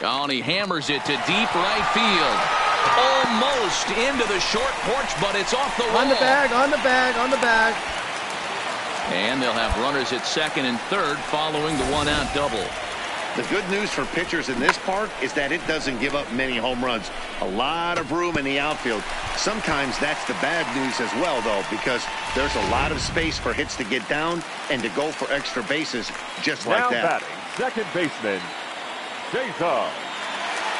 Oh, and he hammers it to deep right field. Almost into the short porch, but it's off the wall. On the bag, on the bag, on the bag. And they'll have runners at second and third following the one-out double. The good news for pitchers in this park is that it doesn't give up many home runs. A lot of room in the outfield. Sometimes that's the bad news as well, though, because there's a lot of space for hits to get down and to go for extra bases just like that. Now batting, second baseman, Jason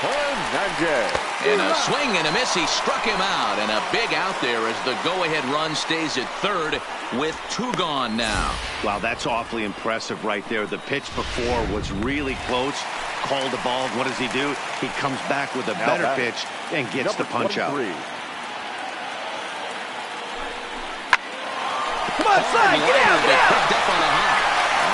Hernandez. And a swing and a miss. He struck him out. And a big out there as the go-ahead run stays at third with 2 gone now. Wow, that's awfully impressive right there. The pitch before was really close. Called the ball. What does he do? He comes back with a better pitch and gets the punch out. Come on, Sly, get out, get out. Picked up on the hop.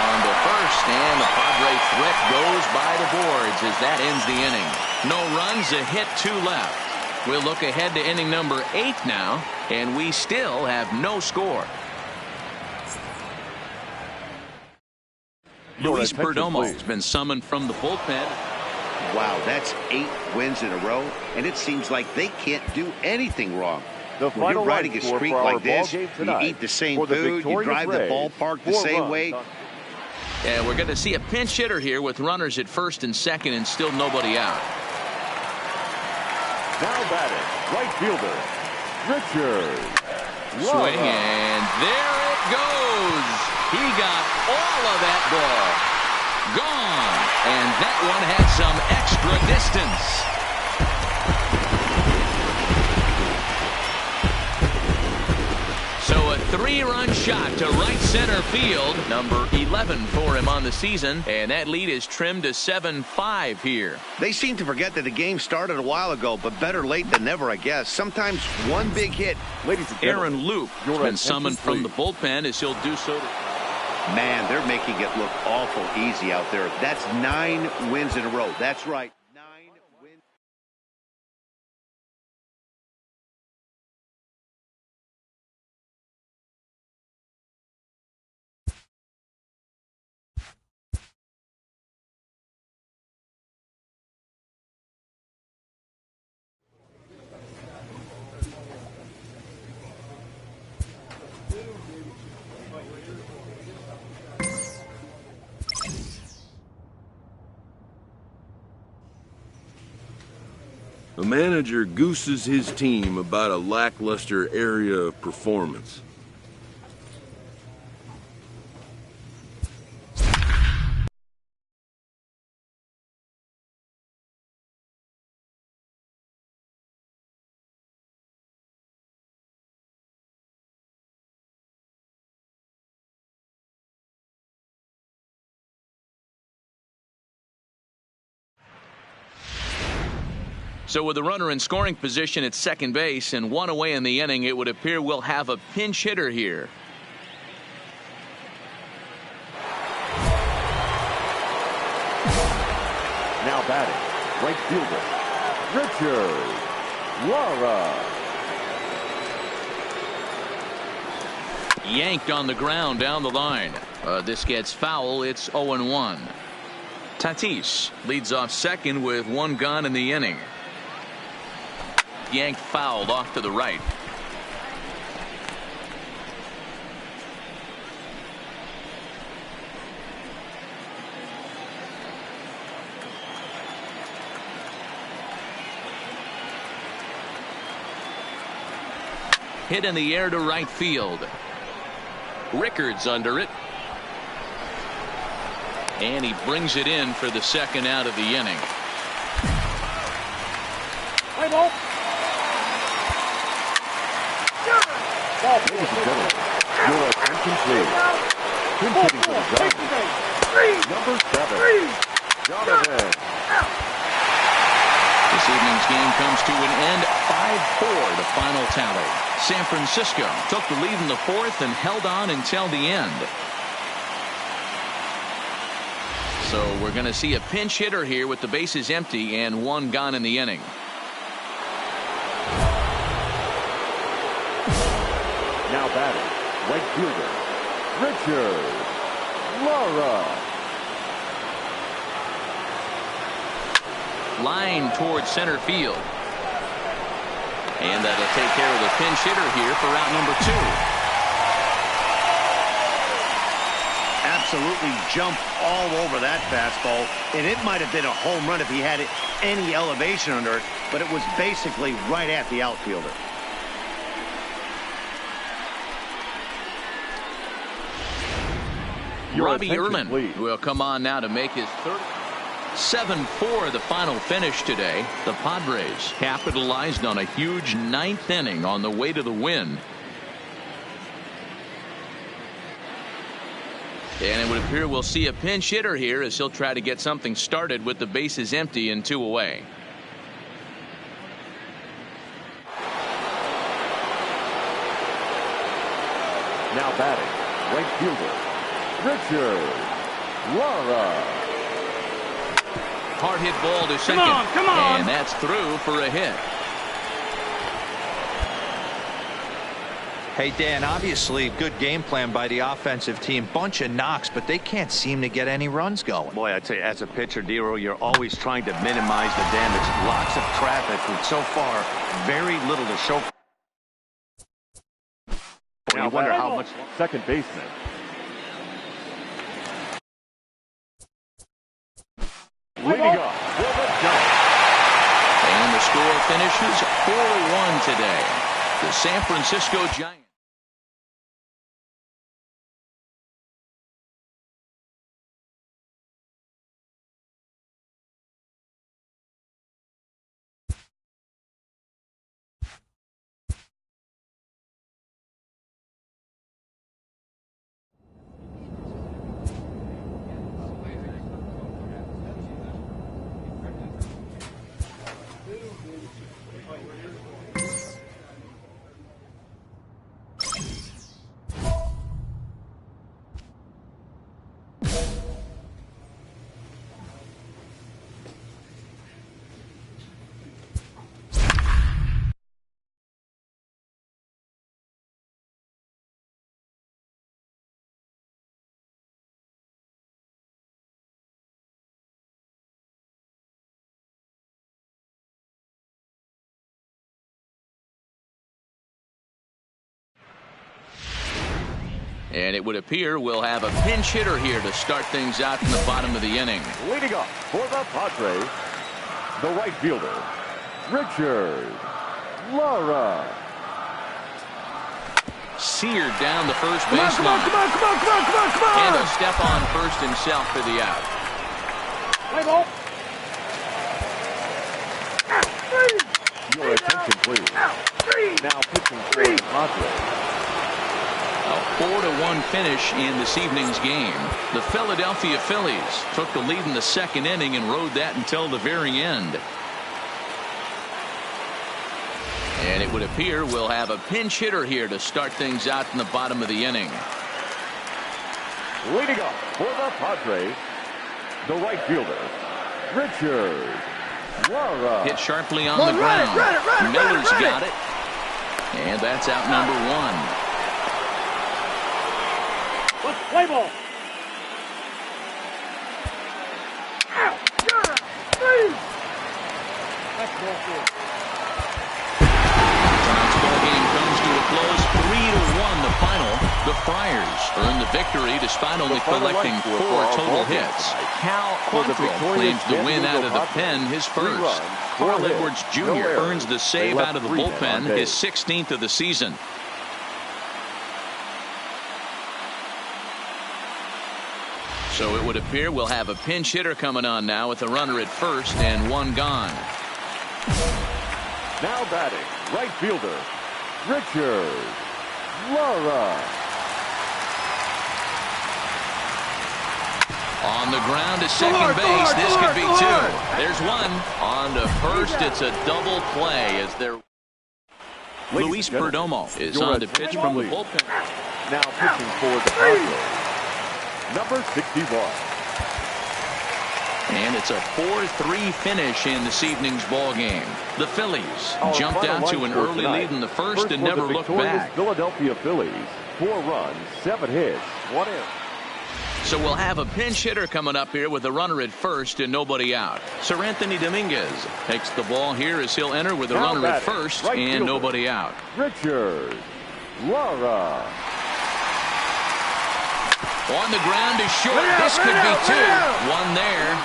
On the first, and the Padre threat goes by the boards as that ends the inning. No runs, a hit, 2 left. We'll look ahead to inning number 8 now, and we still have no score. Luis Perdomo has been summoned from the bullpen. Wow, that's 8 wins in a row, and it seems like they can't do anything wrong. When you're riding a streak like this, you eat the same food, you drive the ballpark the same way. And we're going to see a pinch hitter here with runners at first and second and still nobody out. Now batting, right fielder, Richard. Swing, and there it goes. He got all of that ball. Gone. And that one had some extra distance. So a 3-run shot to right center field. Number 11 for him on the season. And that lead is trimmed to 7-5 here. They seem to forget that the game started a while ago, but better late than never, I guess. Sometimes one big hit. Ladies and Aaron Luke has been summoned from the bullpen as he'll do so. Man, they're making it look awful easy out there. That's 9 wins in a row. That's right. 9 wins. A manager gooses his team about a lackluster area of performance. So with the runner in scoring position at second base and 1 away in the inning, it would appear we'll have a pinch hitter here. Now batting, right fielder, Richard Lara. Yanked on the ground down the line. This gets foul. It's 0-1. Tatis leads off second with 1 gone in the inning. Yanked fouled off to the right. Hit in the air to right field. Rickards under it. And he brings it in for the second out of the inning. Play ball. Ladies and gentlemen, your attention please. Pinch hitting for the Giants. Number 7, Jonathan. This evening's game comes to an end. 5-4 the final tally. San Francisco took the lead in the 4th and held on until the end. So we're going to see a pinch hitter here with the bases empty and 1 gone in the inning. Now batting, right fielder, Richard Lara. line towards center field. And that'll take care of the pinch hitter here for out number 2. Absolutely jumped all over that fastball, and it might have been a home run if he had any elevation under it, but it was basically right at the outfielder. Robbie Erlin will come on now to make his third. 7-4 the final finish today. The Padres capitalized on a huge 9th inning on the way to the win. And it would appear we'll see a pinch hitter here as he'll try to get something started with the bases empty and 2 away. Now batting, right fielder, Richard Lara. Hard hit ball to second. Come on. And that's through for a hit. Hey, Dan, obviously good game plan by the offensive team. Bunch of knocks, but they can't seem to get any runs going. Boy, I'd say as a pitcher, Dero, you're always trying to minimize the damage. Lots of traffic, and so far, very little to show. Now you wonder how much. Second baseman. Leading off for the jump. And the score finishes 4-1 today. The San Francisco Giants. And it would appear we'll have a pinch hitter here to start things out in the bottom of the inning. Leading off for the Padres, the right fielder, Richard Lara. Seared down the first baseline. Come on. And a step on first himself for the out. Play ball. Your attention, please. Now pitching for the Padres. A 4-1 finish in this evening's game. The Philadelphia Phillies took the lead in the second inning and rode that until the very end. And it would appear we'll have a pinch hitter here to start things out in the bottom of the inning. Leading off for the Padres, the right fielder, Richard Lara. Hit sharply on the ground. Miller's got it. And that's out number 1. Play ball. Tonight's ball game comes to a close. 3-1 the final. The Friars earned the victory despite only collecting 4 total hits. Cal Quantrill claims the win out of the pen, his first. Carl Edwards Jr. earns the save out of the bullpen, his 16th of the season. So it would appear we'll have a pinch hitter coming on now with a runner at first and 1 gone. Now batting, right fielder, Richard Lara. On the ground to second base. This could be 2. There's 1. On to first. It's a double play as they're. Luis Perdomo is on to pitch from the bullpen. Now pitching for the Padres, number 61. And it's a 4-3 finish in this evening's ball game. The Phillies jumped out to an early lead in the first and never looked back. Philadelphia Phillies, 4 runs, 7 hits, 1 error. So we'll have a pinch hitter coming up here with a runner at first and nobody out. Sir Anthony Dominguez takes the ball here as he'll enter with a runner at first and nobody out. Richard Lara. On the ground is short. This could be two. One there.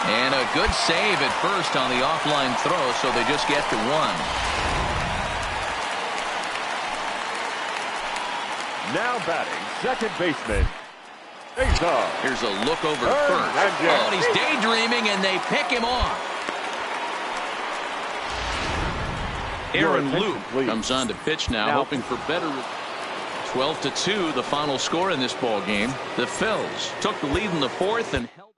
And a good save at first on the offline throw, so they just get to one. Now batting, second baseman. Here's a look over first. Oh, and he's daydreaming, and they pick him off. Aaron Luke comes on to pitch now, hoping for better. 12-2, the final score in this ball game. The Phils took the lead in the fourth and held.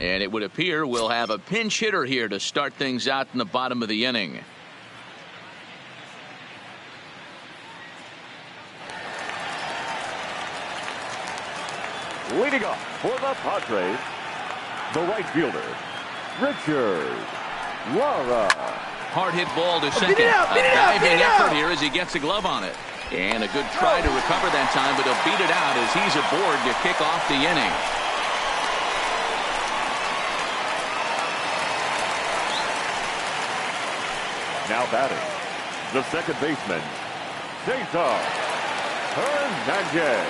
And it would appear we'll have a pinch hitter here to start things out in the bottom of the inning. Leading off for the Padres, the right fielder, Richard Lara. Hard hit ball to second. A diving effort here as he gets a glove on it. And a good try to recover that time, but he'll beat it out as he's aboard to kick off the inning. Now batting, the second baseman, Cesar Hernandez.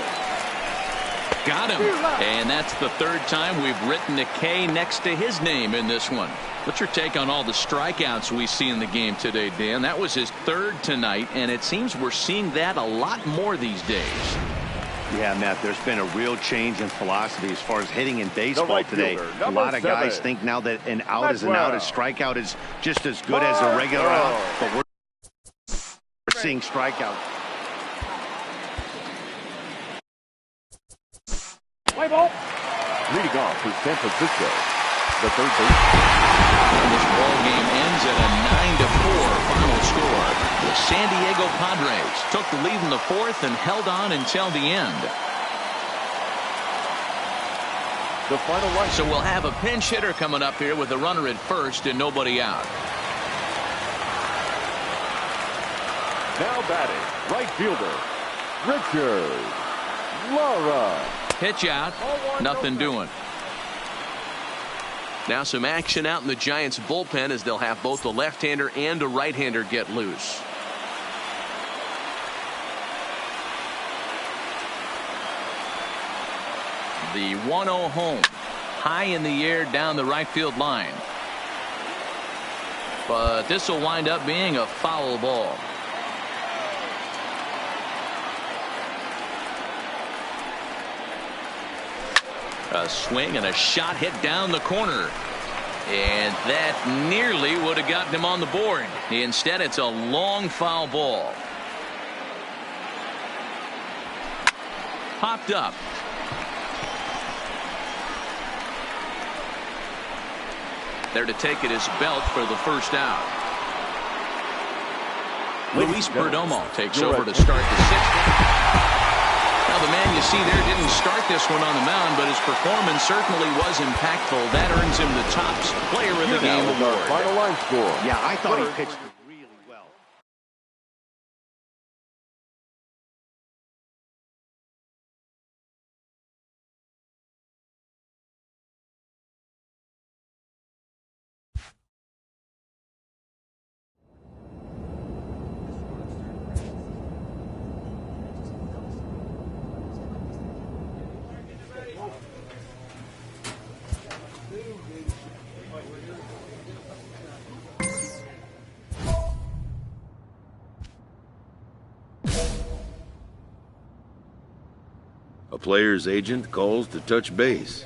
Got him. And that's the third time we've written a K next to his name in this one. What's your take on all the strikeouts we see in the game today, Dan? That was his third tonight, and it seems we're seeing that a lot more these days. Yeah, Matt, there's been a real change in philosophy as far as hitting in baseball today. A lot of guys think now that an out is an out, a strikeout is just as good as a regular out, but we're seeing strikeouts. Play ball. Leading off for San Francisco, the third baseman. And this ball game ends at a 9-4 final score. The San Diego Padres took the lead in the fourth and held on until the end. The final line. So we'll have a pinch hitter coming up here with a runner at first and nobody out. Now batting, right fielder, Richard Lara. Pitch out, nothing doing. Now some action out in the Giants bullpen as they'll have both a left-hander and a right-hander get loose. The 1-0 home, high in the air down the right field line. But this will wind up being a foul ball. A swing and a shot hit down the corner. And that nearly would have gotten him on the board. Instead, it's a long foul ball. Popped up. There to take it is Belt for the first out. Luis Perdomo takes over to start the sixth. Now the man you see there didn't start this one on the mound, but his performance certainly was impactful. That earns him the top player of the game award. Final line score. Yeah, I thought he pitched A player's agent calls to touch base.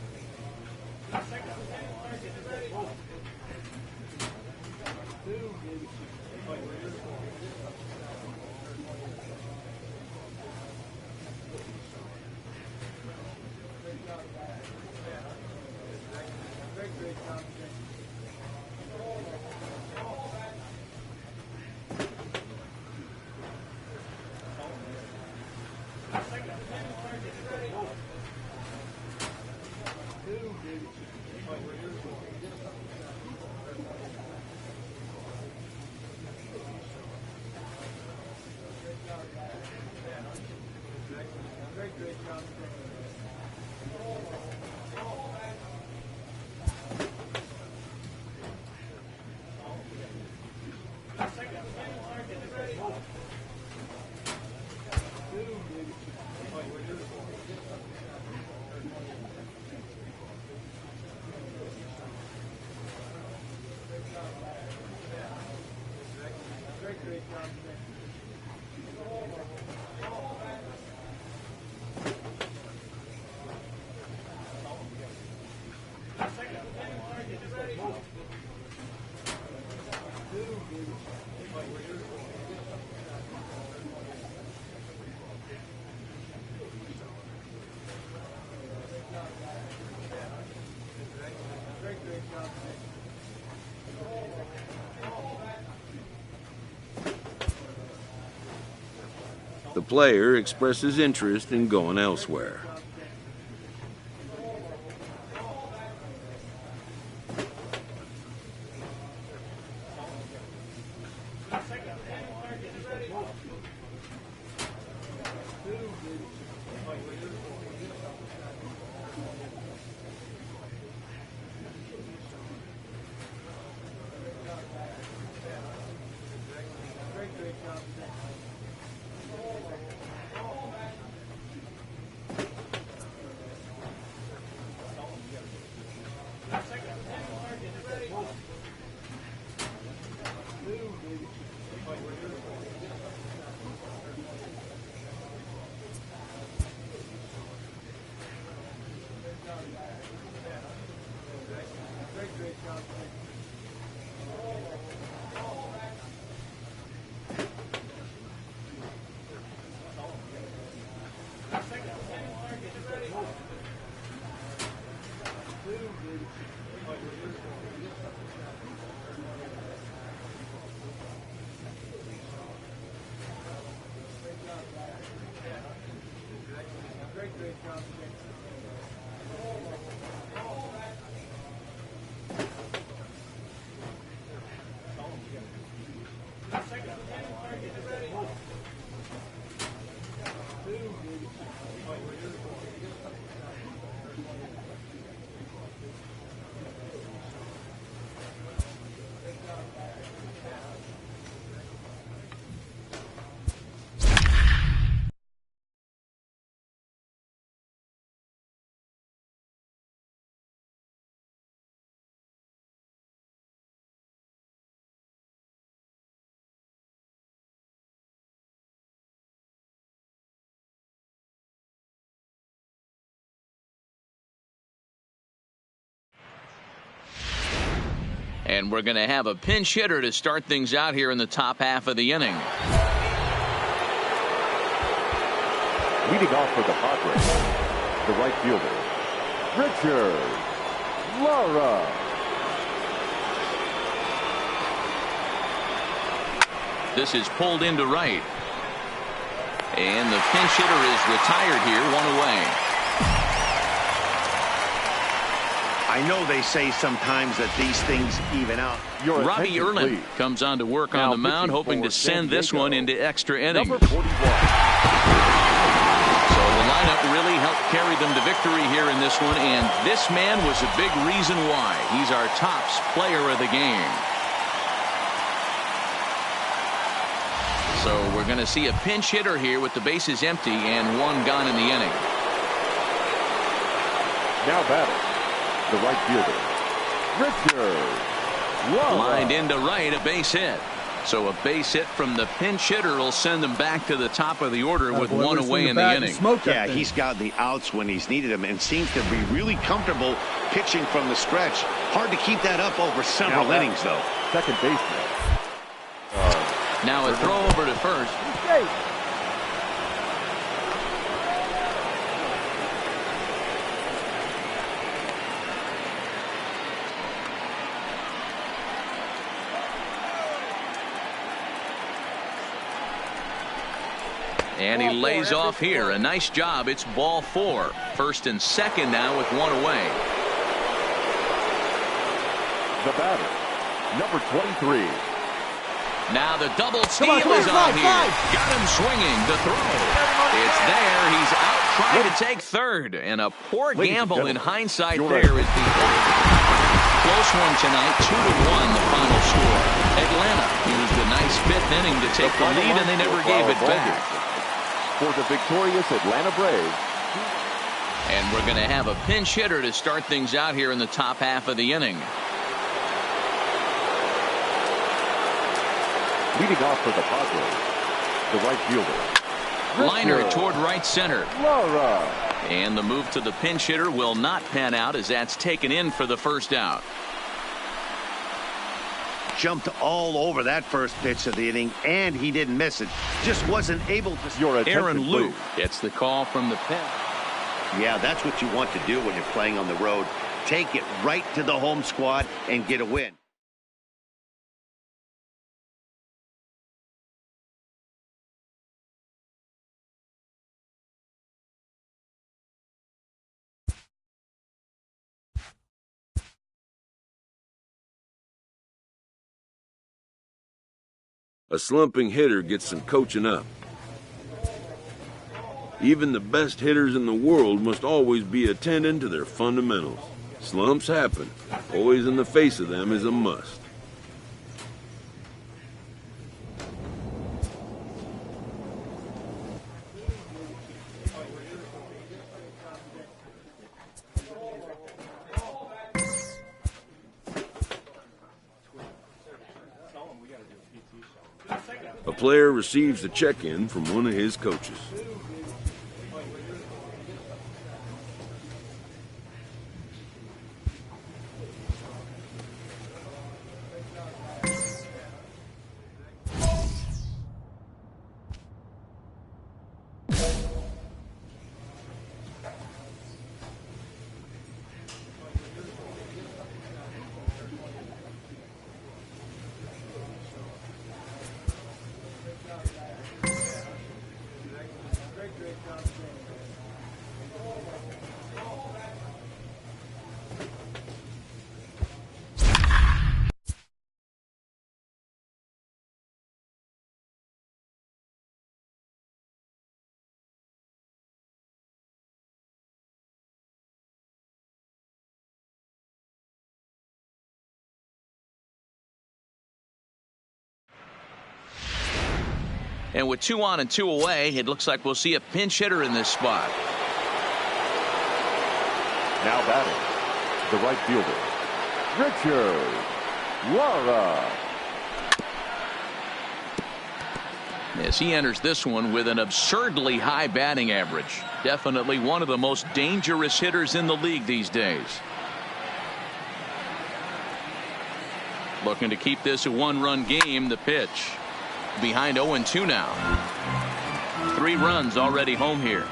The player expresses interest in going elsewhere. And we're going to have a pinch hitter to start things out here in the top half of the inning. Leading off for the Padres, the right fielder, Richard Lara. This is pulled into right. And the pinch hitter is retired here, one away. I know they say sometimes that these things even out. Robbie Erlin comes on to work on the mound, hoping to send this one into extra innings. Number 41. So the lineup really helped carry them to victory here in this one, and this man was a big reason why. He's our tops player of the game. So we're going to see a pinch hitter here with the bases empty and one gone in the inning. Now batting, the right fielder, Richard Lara. Lined into right, a base hit. So a base hit from the pinch hitter will send them back to the top of the order with one away in the inning. Yeah, he's gotten the outs when he's needed them and seems to be really comfortable pitching from the stretch. Hard to keep that up over several innings, though. Second baseman. Now a throw over to first. And he lays off here. A nice job. It's ball 4. First and second now with one away. The batter, number 23. Now the double steal is on here. Got him swinging. The throw. It's there. He's out trying to take third. And a poor gamble in hindsight there is the close one tonight. 2-1 the final score. Atlanta used a nice 5th inning to take the lead, and they never gave it back. For the victorious Atlanta Braves. And we're going to have a pinch hitter to start things out here in the top half of the inning. Leading off for the Padres, the right fielder. Liner toward right center. Lara. And the move to the pinch hitter will not pan out as that's taken in for the first out. Jumped all over that first pitch of the inning, and he didn't miss it. Just wasn't able to. Aaron Lou gets the call from the pen. Yeah, that's what you want to do when you're playing on the road. Take it right to the home squad and get a win. A slumping hitter gets some coaching up. Even the best hitters in the world must always be attending to their fundamentals. Slumps happen. Poise in the face of them is a must. A player receives a check-in from one of his coaches. And with 2 on and 2 away, it looks like we'll see a pinch hitter in this spot. Now batting, the right fielder, Richard Lara. As he enters this one with an absurdly high batting average. Definitely one of the most dangerous hitters in the league these days. Looking to keep this a 1-run game. The pitch. Behind 0-2 now. 3 runs already home here.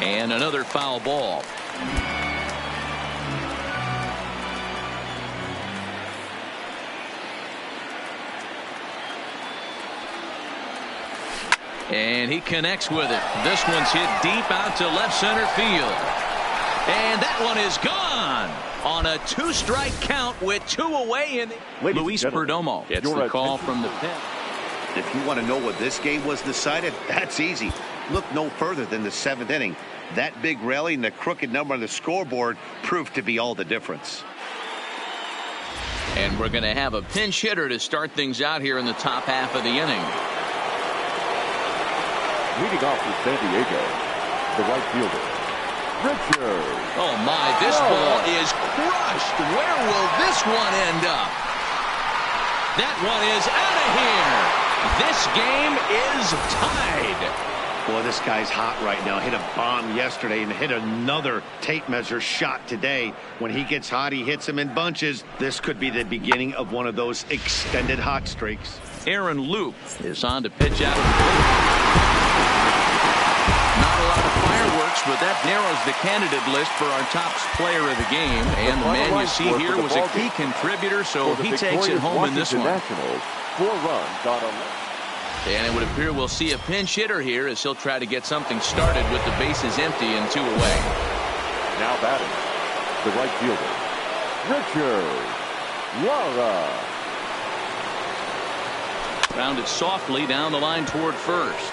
And another foul ball. And he connects with it. This one's hit deep out to left center field. And that one is gone on a 2-strike count with 2 away. And Luis Perdomo gets the call from the pen. If you want to know what this game was decided, that's easy. Look no further than the 7th inning. That big rally and the crooked number on the scoreboard proved to be all the difference. And we're going to have a pinch hitter to start things out here in the top half of the inning. Leading off with San Diego, the right fielder, Richards. Oh, my, this ball is crushed. Where will this one end up? That one is out of here. This game is tied. Boy, this guy's hot right now. Hit a bomb yesterday and hit another tape measure shot today. When he gets hot, he hits them in bunches. This could be the beginning of one of those extended hot streaks. Aaron Loop is on to pitch out of the blue. Not a lot of fireworks, but that narrows the candidate list for our top player of the game. And the man you see here was a key contributor, so he takes it home in this one. Nationals, 4 runs on 11. And it would appear we'll see a pinch hitter here as he'll try to get something started with the bases empty and 2 away. Now batting, the right fielder, Richards. Lara. Grounded softly down the line toward first.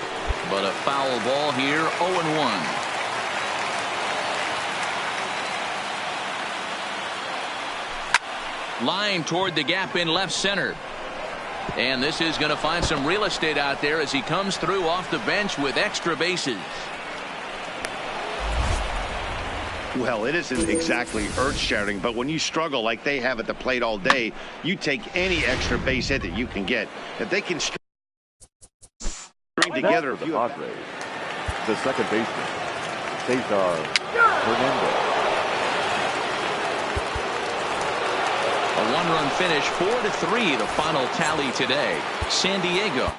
But a foul ball here, 0-1. Line toward the gap in left center. And this is going to find some real estate out there as he comes through off the bench with extra bases. Well, it isn't exactly earth-shattering, but when you struggle like they have at the plate all day, you take any extra base hit that you can get. If they can string together a The few. Padres, the second baseman, Cesar Hernandez. A 1-run finish, 4-3, the final tally today. San Diego.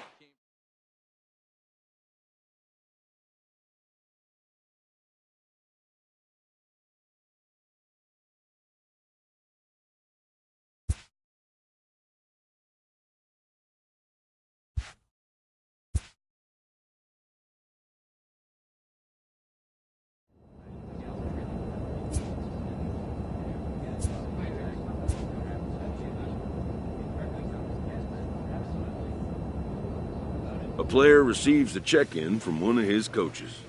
A player receives a check-in from one of his coaches.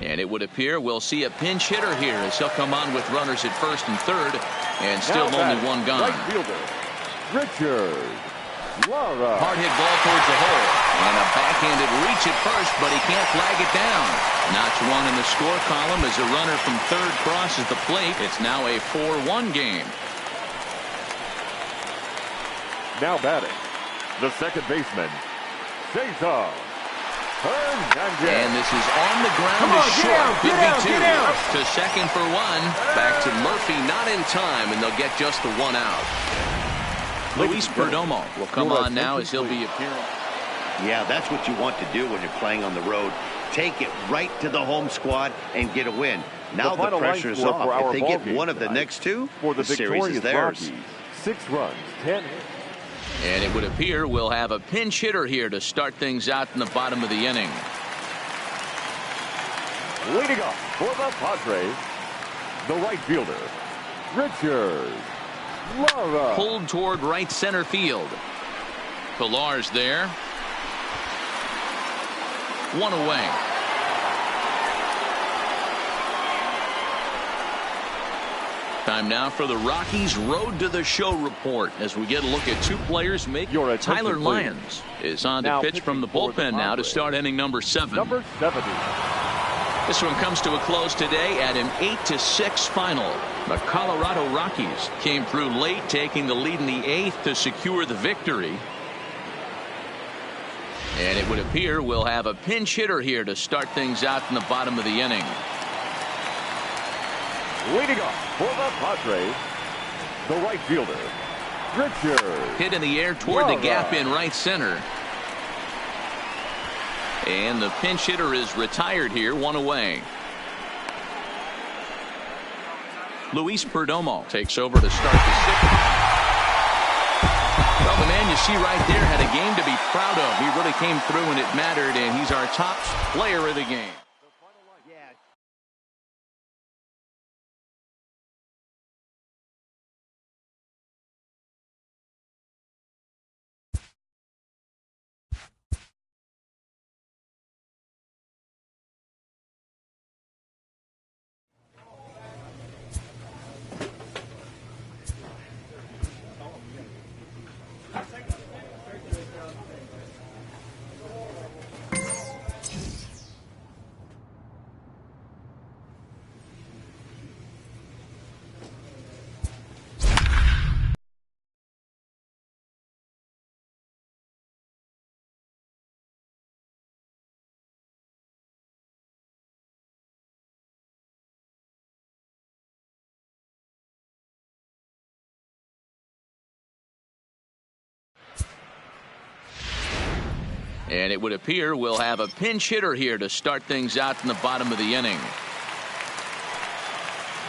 And it would appear we'll see a pinch hitter here as he'll come on with runners at first and third, and still only one gone. Right fielder, Richards. Lara. Hard hit ball towards the hole, and a backhanded reach at first, but he can't flag it down. Notch one in the score column as a runner from third crosses the plate. It's now a 4-1 game. Now batting, the second baseman, Cesar Hernandez. And this is on the ground to short. Could be 2. To second for 1. Back to Murphy, not in time, and they'll get just the 1 out. Luis Perdomo will come on now as he'll be appearing. Yeah, that's what you want to do when you're playing on the road. Take it right to the home squad and get a win. Now the pressure's off. If they get one of the next 2, for the series is theirs. Rockies, 6 runs, 10 hits. And it would appear we'll have a pinch hitter here to start things out in the bottom of the inning. Leading off for the Padres, the right fielder, Richards. Lara. Pulled toward right center field. Pilar's there. 1 away. Time now for the Rockies Road to the Show report as we get a look at 2 players making. Tyler Lyons is on to pitch from the bullpen now to start inning number 7. Number 70. This one comes to a close today at an 8-6 final. The Colorado Rockies came through late, taking the lead in the 8th to secure the victory. And it would appear we'll have a pinch hitter here to start things out in the bottom of the inning. Leading off for the Padres, the right fielder, Richards. Hit in the air toward the gap in right center. And the pinch hitter is retired here, 1 away. Luis Perdomo takes over to start the 6th. you see right there, had a game to be proud of. He really came through when it mattered, and he's our top player of the game. And it would appear we'll have a pinch hitter here to start things out in the bottom of the inning.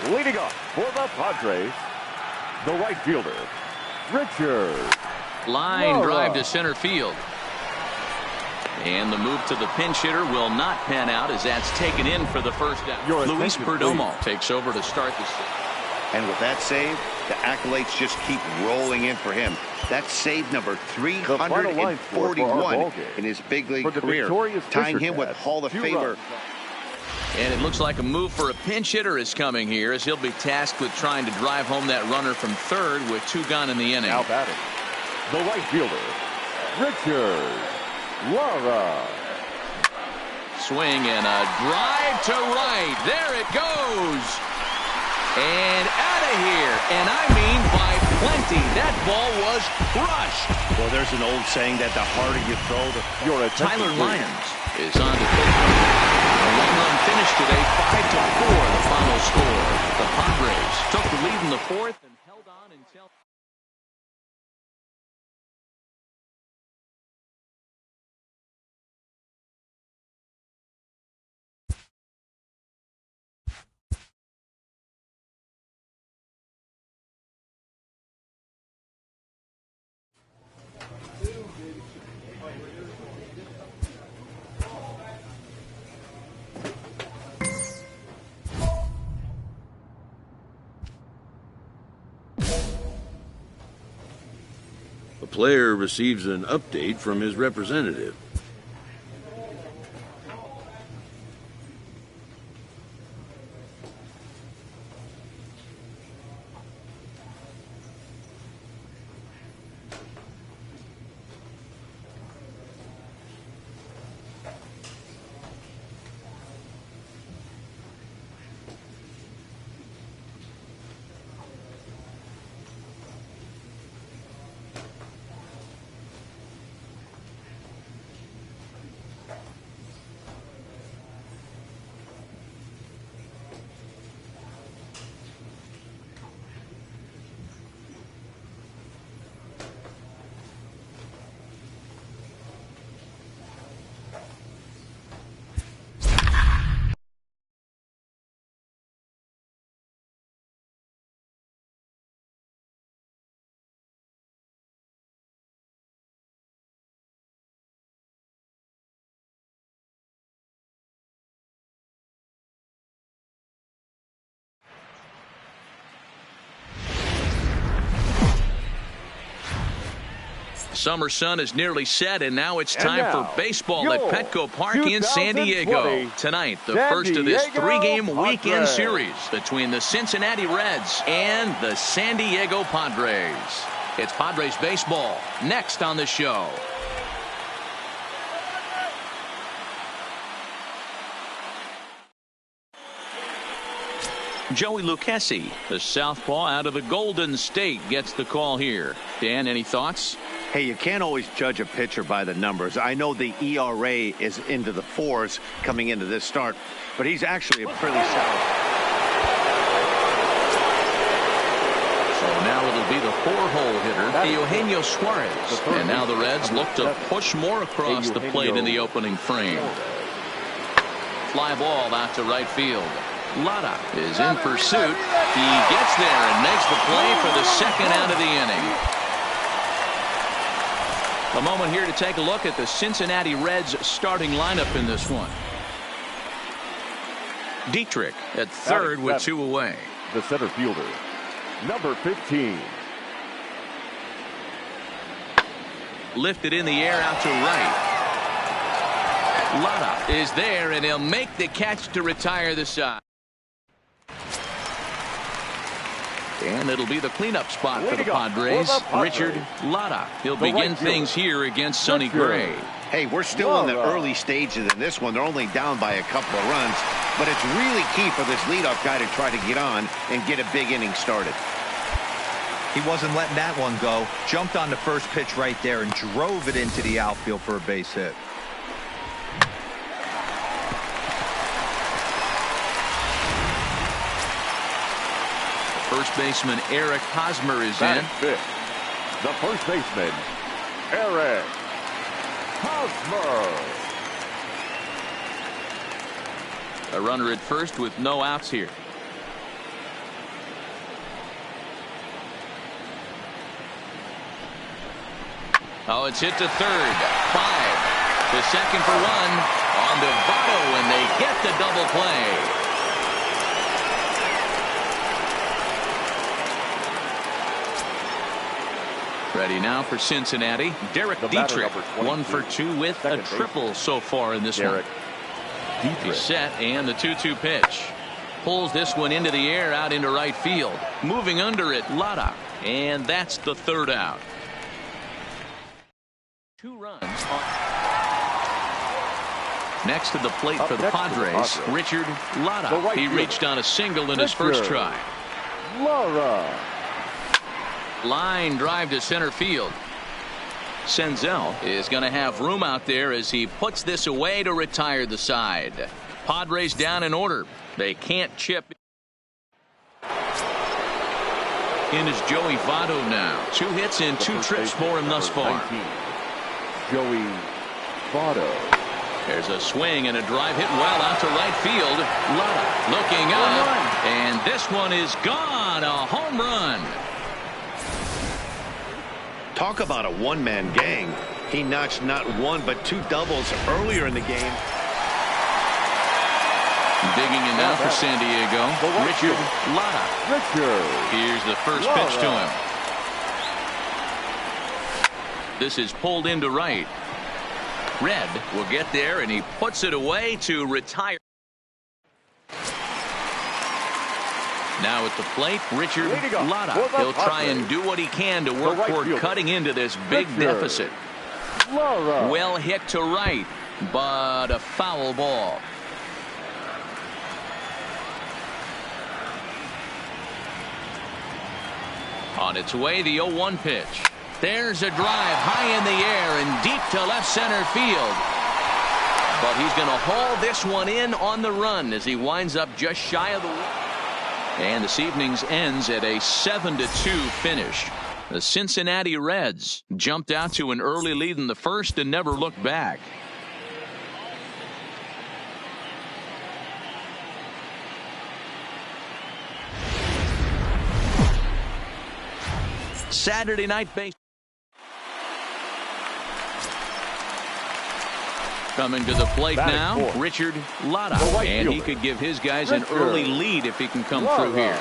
Leading off for the Padres, the right fielder, Richard. Line drive to center field. And the move to the pinch hitter will not pan out as that's taken in for the first out. Luis Perdomo takes over to start the sixth. And with that save, the accolades just keep rolling in for him. That's save number 341 in his big league career, tying him with Hall of Famer. And it looks like a move for a pinch hitter is coming here, as he'll be tasked with trying to drive home that runner from third with 2 gone in the inning. Now batting, the right fielder, Richard Lara. Swing and a drive to right. There it goes. And out of here. And I mean by plenty. That ball was crushed. Well, there's an old saying that the harder you throw, the Tyler Lyons is on to take a one-run finish today, 5-4 the final score. The Padres took the lead in the fourth and held on until... The player receives an update from his representative. Summer sun is nearly set, and now it's time for baseball at Petco Park in San Diego. Tonight, the first of this 3-game weekend series between the Cincinnati Reds and the San Diego Padres. It's Padres baseball next on the show. Joey Lucchesi, the southpaw out of the Golden State, gets the call here. Dan, any thoughts? Hey, you can't always judge a pitcher by the numbers. I know the ERA is into the 4s coming into this start, but he's actually a pretty solid. So now it'll be the 4-hole hitter, Eugenio Suarez. And now the Reds look to push more across the plate in the opening frame. Fly ball out to right field. Lara is in pursuit. He gets there and makes the play for the second out of the inning. A moment here to take a look at the Cincinnati Reds starting lineup in this one. Dietrich at third with 2 away. The center fielder, number 15. Lifted in the air out to right. Lotta is there, and he'll make the catch to retire the side. And it'll be the cleanup spot for the Padres. Richard Lotta. He'll begin things here against Sonny Gray. Hey, we're still in the early stages in this one. They're only down by a couple of runs, but it's really key for this leadoff guy to try to get on and get a big inning started. He wasn't letting that one go. Jumped on the first pitch right there and drove it into the outfield for a base hit. First baseman Eric Hosmer is in. Fifth, the first baseman, Eric Hosmer. A runner at first with no outs here. Oh, it's hit to third. 5 to second for 1 on to Votto, and they get the double play. Ready now for Cincinnati. Derek Dietrich, 1 for 2 with a triple so far in this one. He's set, and the 2-2 pitch. Pulls this one into the air out into right field. Moving under it, Lotta. And that's the third out. 2 runs. Next to the plate for the Padres, Richard Lotta. He reached on a single in his first try. Laura. Line drive to center field. Senzel is going to have room out there as he puts this away to retire the side. Padres down in order. They can't chip. In is Joey Votto now. 2 hits and 2 trips for him thus far. 19, Joey Votto. There's a swing and a drive hit well out to right field. Lotta looking up, and this one is gone. A home run. Talk about a one-man gang. He notched not 1 but 2 doubles earlier in the game. Digging in now for San Diego, Richard Lotta. Here's the first pitch to him. This is pulled into right. Red will get there, and he puts it away to retire. Now at the plate, Richard Lotta. He'll try and do what he can to work toward cutting into this big deficit. Well hit to right, but a foul ball. On its way, the 0-1 pitch. There's a drive high in the air and deep to left center field. But he's going to haul this one in on the run as he winds up just shy of the wall. And this evening's ends at a 7-2 finish. The Cincinnati Reds jumped out to an early lead in the first and never looked back. Saturday night baseball. Coming to the plate now, Richard Lotta, and he could give his guys an early lead if he can come through here.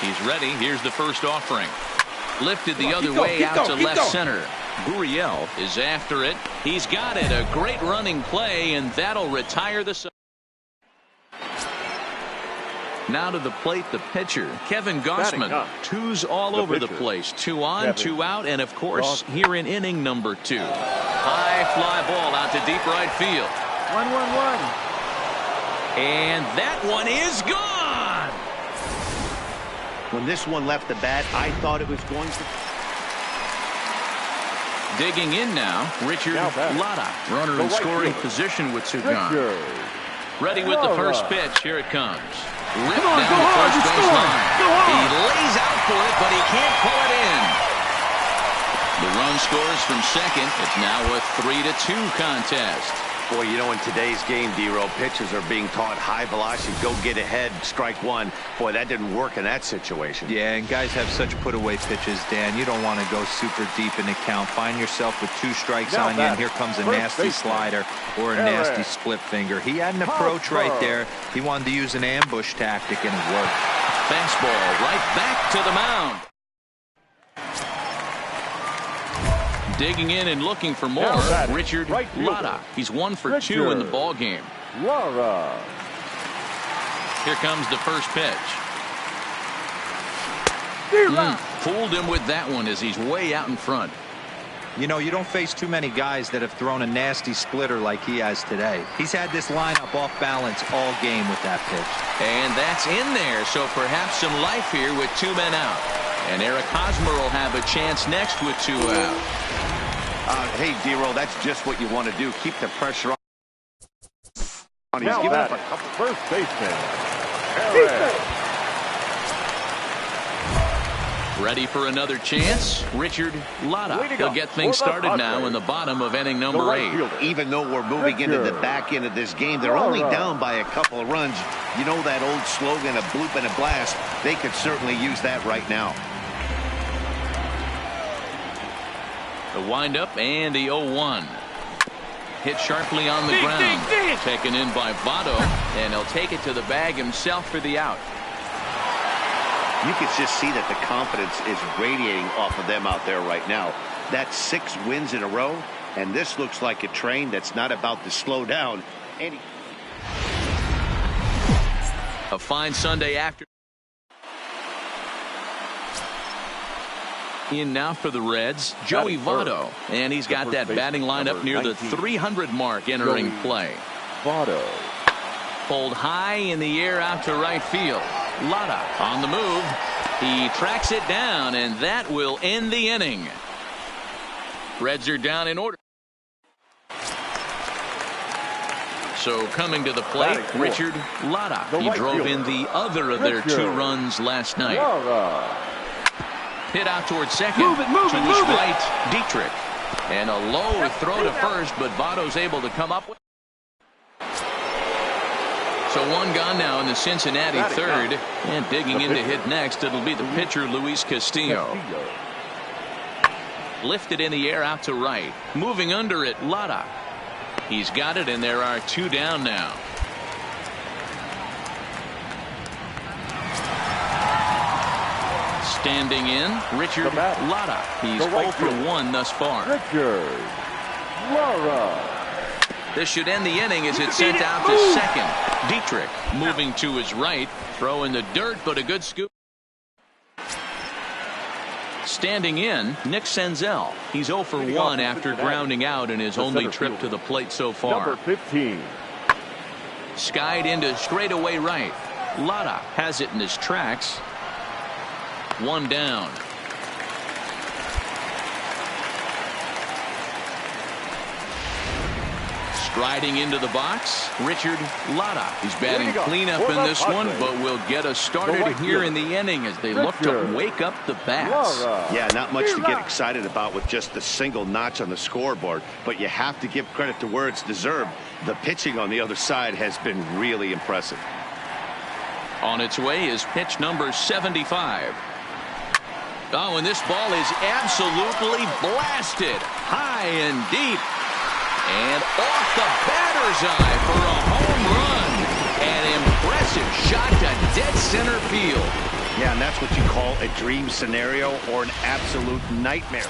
He's ready. Here's the first offering. Lifted the other way out to left center. Gurriel is after it. He's got it. A great running play, and that'll retire the side. Now to the plate, the pitcher, Kevin Gausman. 2s all over the place. 2 on, 2 out, and of course, here in inning number 2. High fly ball out to deep right field. 1-1-1. And that one is gone. When this one left the bat, I thought it was going to. Digging in now, Richard Lotta. Runner in scoring position with 2 gone. Ready with the first pitch. Here it comes. Ripped down the first base line. He lays out for it, but he can't pull it in. The run scores from second. It's now a 3-2 contest. Boy, you know, in today's game, D-Row, pitchers are being taught high velocity, go get ahead, strike one. Boy, that didn't work in that situation. Yeah, and guys have such put-away pitches, Dan. You don't want to go super deep in the count. Find yourself with 2 strikes Now on you, and here comes a nasty slider or a nasty split finger. He had an approach right there. He wanted to use an ambush tactic, and it worked. Fastball right back to the mound. Digging in and looking for more, Richard Latta. He's 1 for 2 in the ball game. Lara. Here comes the first pitch. Fooled him with that one as he's way out in front. You know, you don't face too many guys that have thrown a nasty splitter like he has today. He's had this lineup off balance all game with that pitch. And that's in there, so perhaps some life here with 2 men out. And Eric Hosmer will have a chance next with 2 out. Hey, D-Roll, that's just what you want to do. Keep the pressure on. He's Now giving up batting, first baseman, Eric. Ready for another chance? Richard Latta. He'll get things started now in the bottom of inning number 8. Even though we're moving into the back end of this game, they're only down by a couple of runs. You know that old slogan, a bloop and a blast. They could certainly use that right now. The windup and the 0-1. Hit sharply on the ground. Taken in by Votto, and he'll take it to the bag himself for the out. You can just see that the confidence is radiating off of them out there right now. That's 6 wins in a row, and this looks like a train that's not about to slow down. A fine Sunday afternoon. In now for the Reds, Joey Votto, and he's got that batting lineup near the 300 mark entering play. Votto. Pulled high in the air out to right field. Latta on the move. He tracks it down, and that will end the inning. Reds are down in order. So coming to the plate, Richard Latta. He drove in the other of their 2 runs last night. Hit out towards second. To his right, Dietrich. And a low throw to first, but Votto's able to come up with. So 1 gone now in the Cincinnati third. And digging in to hit next, it'll be the pitcher, Luis Castillo. Lifted in the air out to right. Moving under it, Latta. He's got it, and there are 2 down now. Standing in, Richard Latta. He's 0 for 1 thus far. Richard Lara. This should end the inning as it's sent out to second. Dietrich moving to his right. Throw in the dirt, but a good scoop. Standing in, Nick Senzel. He's 0 for 1 after grounding out in his only trip to the plate so far. Number 15. Skied into straightaway right. Latta has it in his tracks. 1 down. Striding into the box, Richard Latta. He's batting cleanup in this one, but will get us started here in the inning as they look to wake up the bats. Yeah, not much to get excited about with just a single notch on the scoreboard, but you have to give credit to where it's deserved. The pitching on the other side has been really impressive. On its way is pitch number 75. Oh, and this ball is absolutely blasted high and deep. And off the batter's eye for a home run. An impressive shot to dead center field. Yeah, and that's what you call a dream scenario or an absolute nightmare.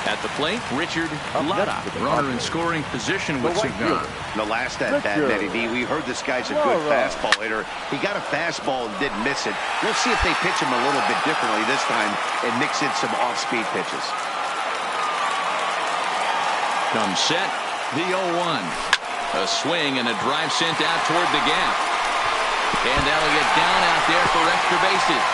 At the plate, Richard Latta, runner in scoring position with Sagan. The last at bat, Nettie D, we heard this guy's a good fastball hitter. He got a fastball and didn't miss it. We'll see if they pitch him a little bit differently this time and mix in some off-speed pitches. Comes set, the 0-1. A swing and a drive sent out toward the gap. And Elliott down out there for extra bases.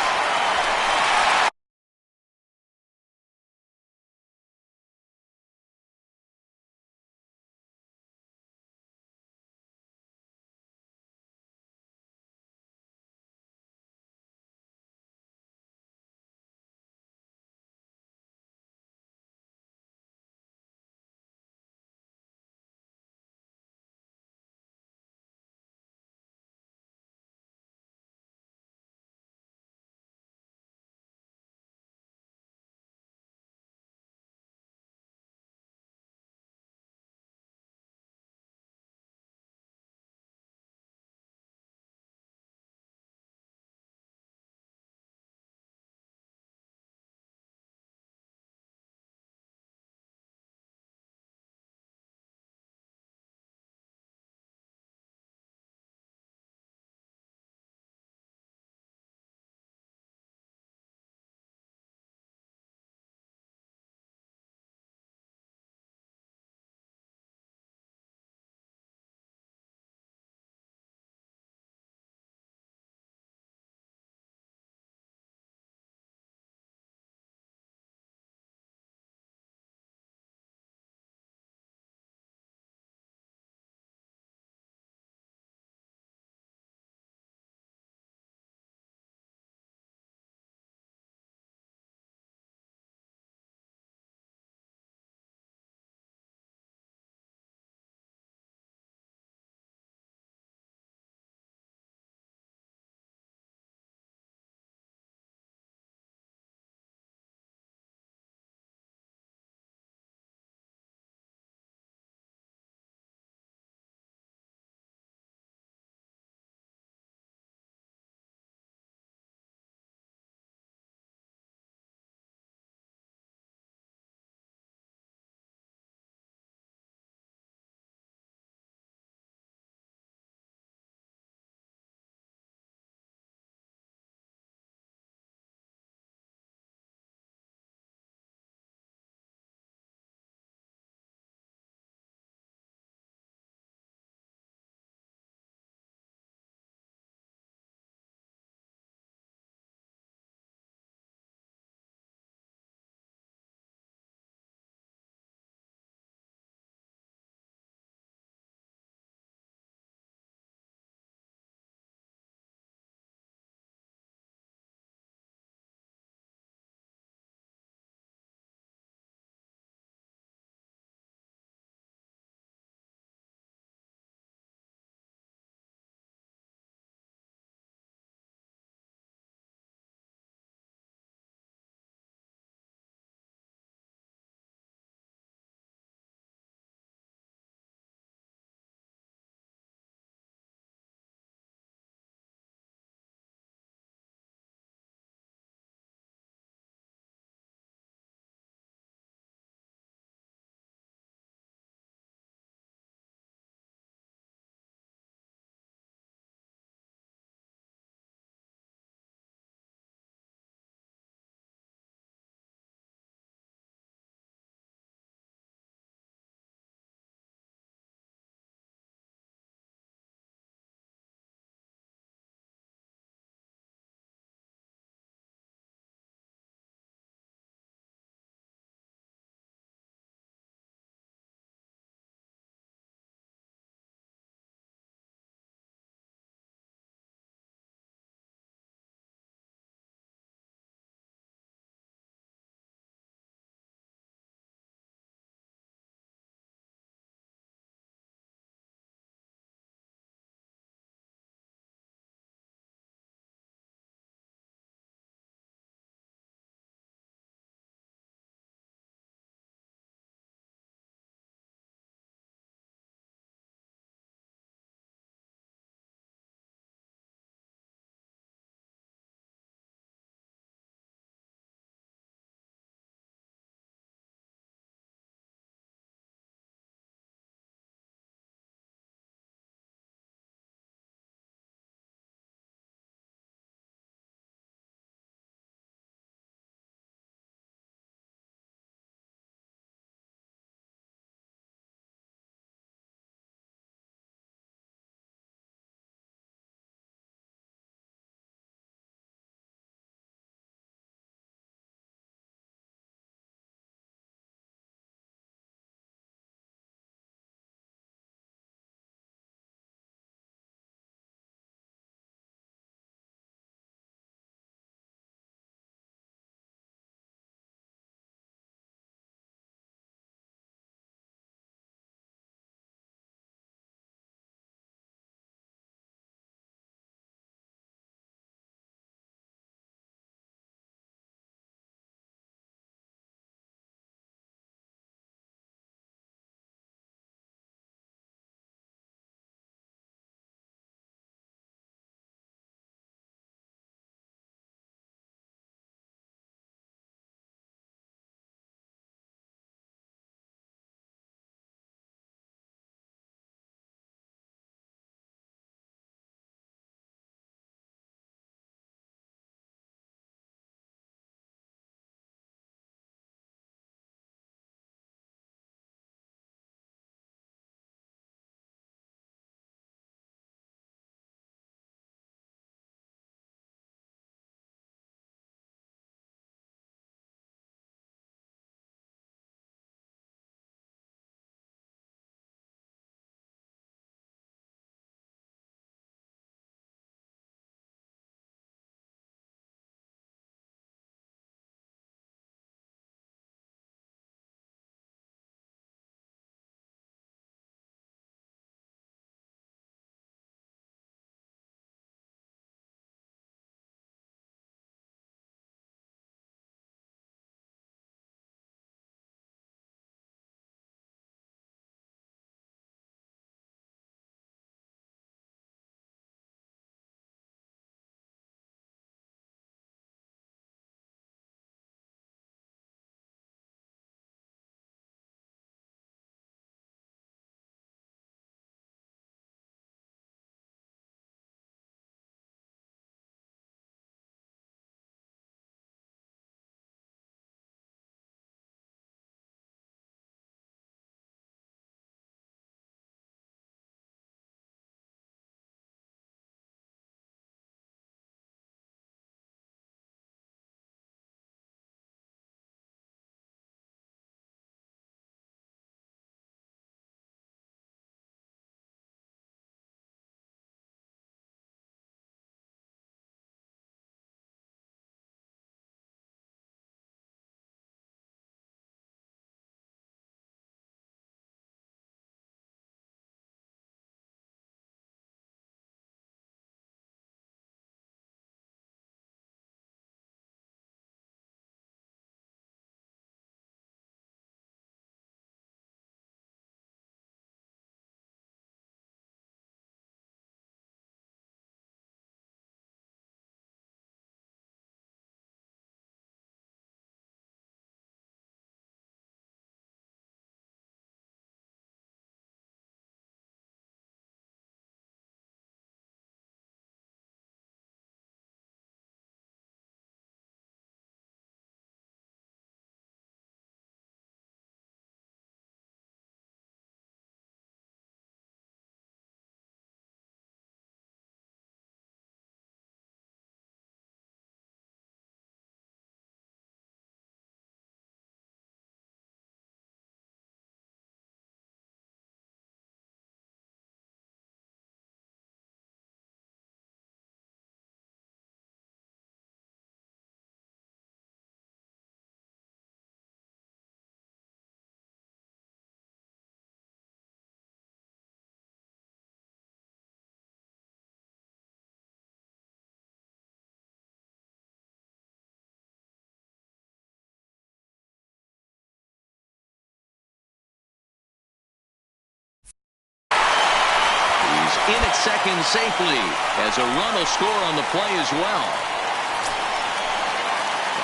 in at second safely, as a run will score on the play as well.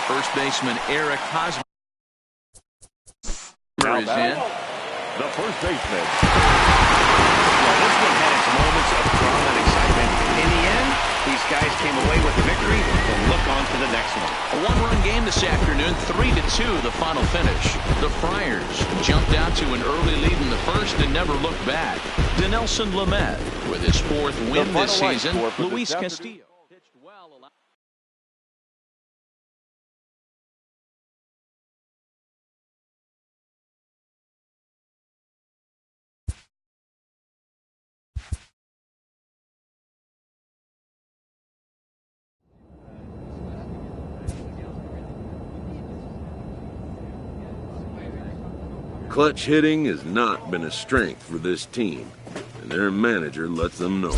First baseman Eric Hosmer is in. The first baseman. Well, this one had its moments of drama and excitement. In the end, these guys came away with the victory. We'll look on to the next one. A one-run game this afternoon, 3-2 the final finish. The Friars jumped out to an early lead in the first and never looked back. Dinelson Lamet with his fourth win this season. Luis Castillo pitched well. Clutch hitting has not been a strength for this team, and their manager lets them know.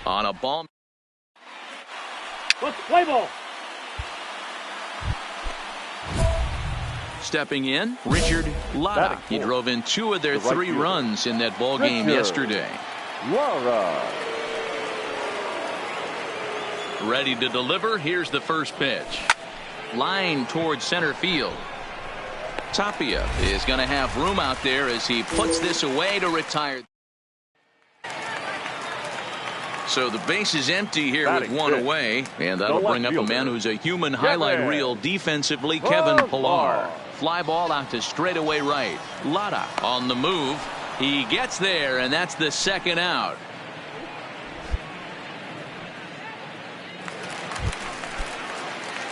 On a ball. Play ball. Stepping in, Richard Latta. He drove in 2 of their 3 runs in that ball game yesterday. Lara. Ready to deliver. Here's the first pitch. Line towards center field. Tapia is going to have room out there as he puts this away to retire. So the base is empty here with 1 away, and that'll bring up a man who's a human highlight reel defensively, Kevin Pillar. Fly ball out to straightaway right. Latta on the move. He gets there, and that's the second out.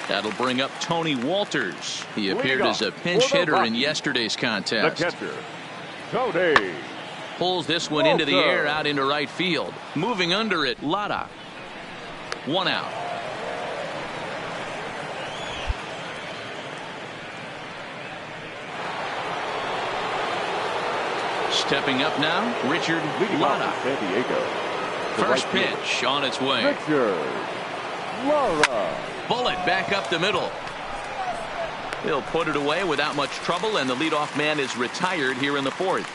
That'll bring up Tony Walters. He appeared as a pinch hitter in yesterday's contest. The catcher, Tony. Pulls this one into the air out into right field. Moving under it, Latta. 1 out. Stepping up now, Richard Latta. San Diego. First pitch on its way. Richard Lara. Bullet back up the middle. He'll put it away without much trouble, and the leadoff man is retired here in the 4th.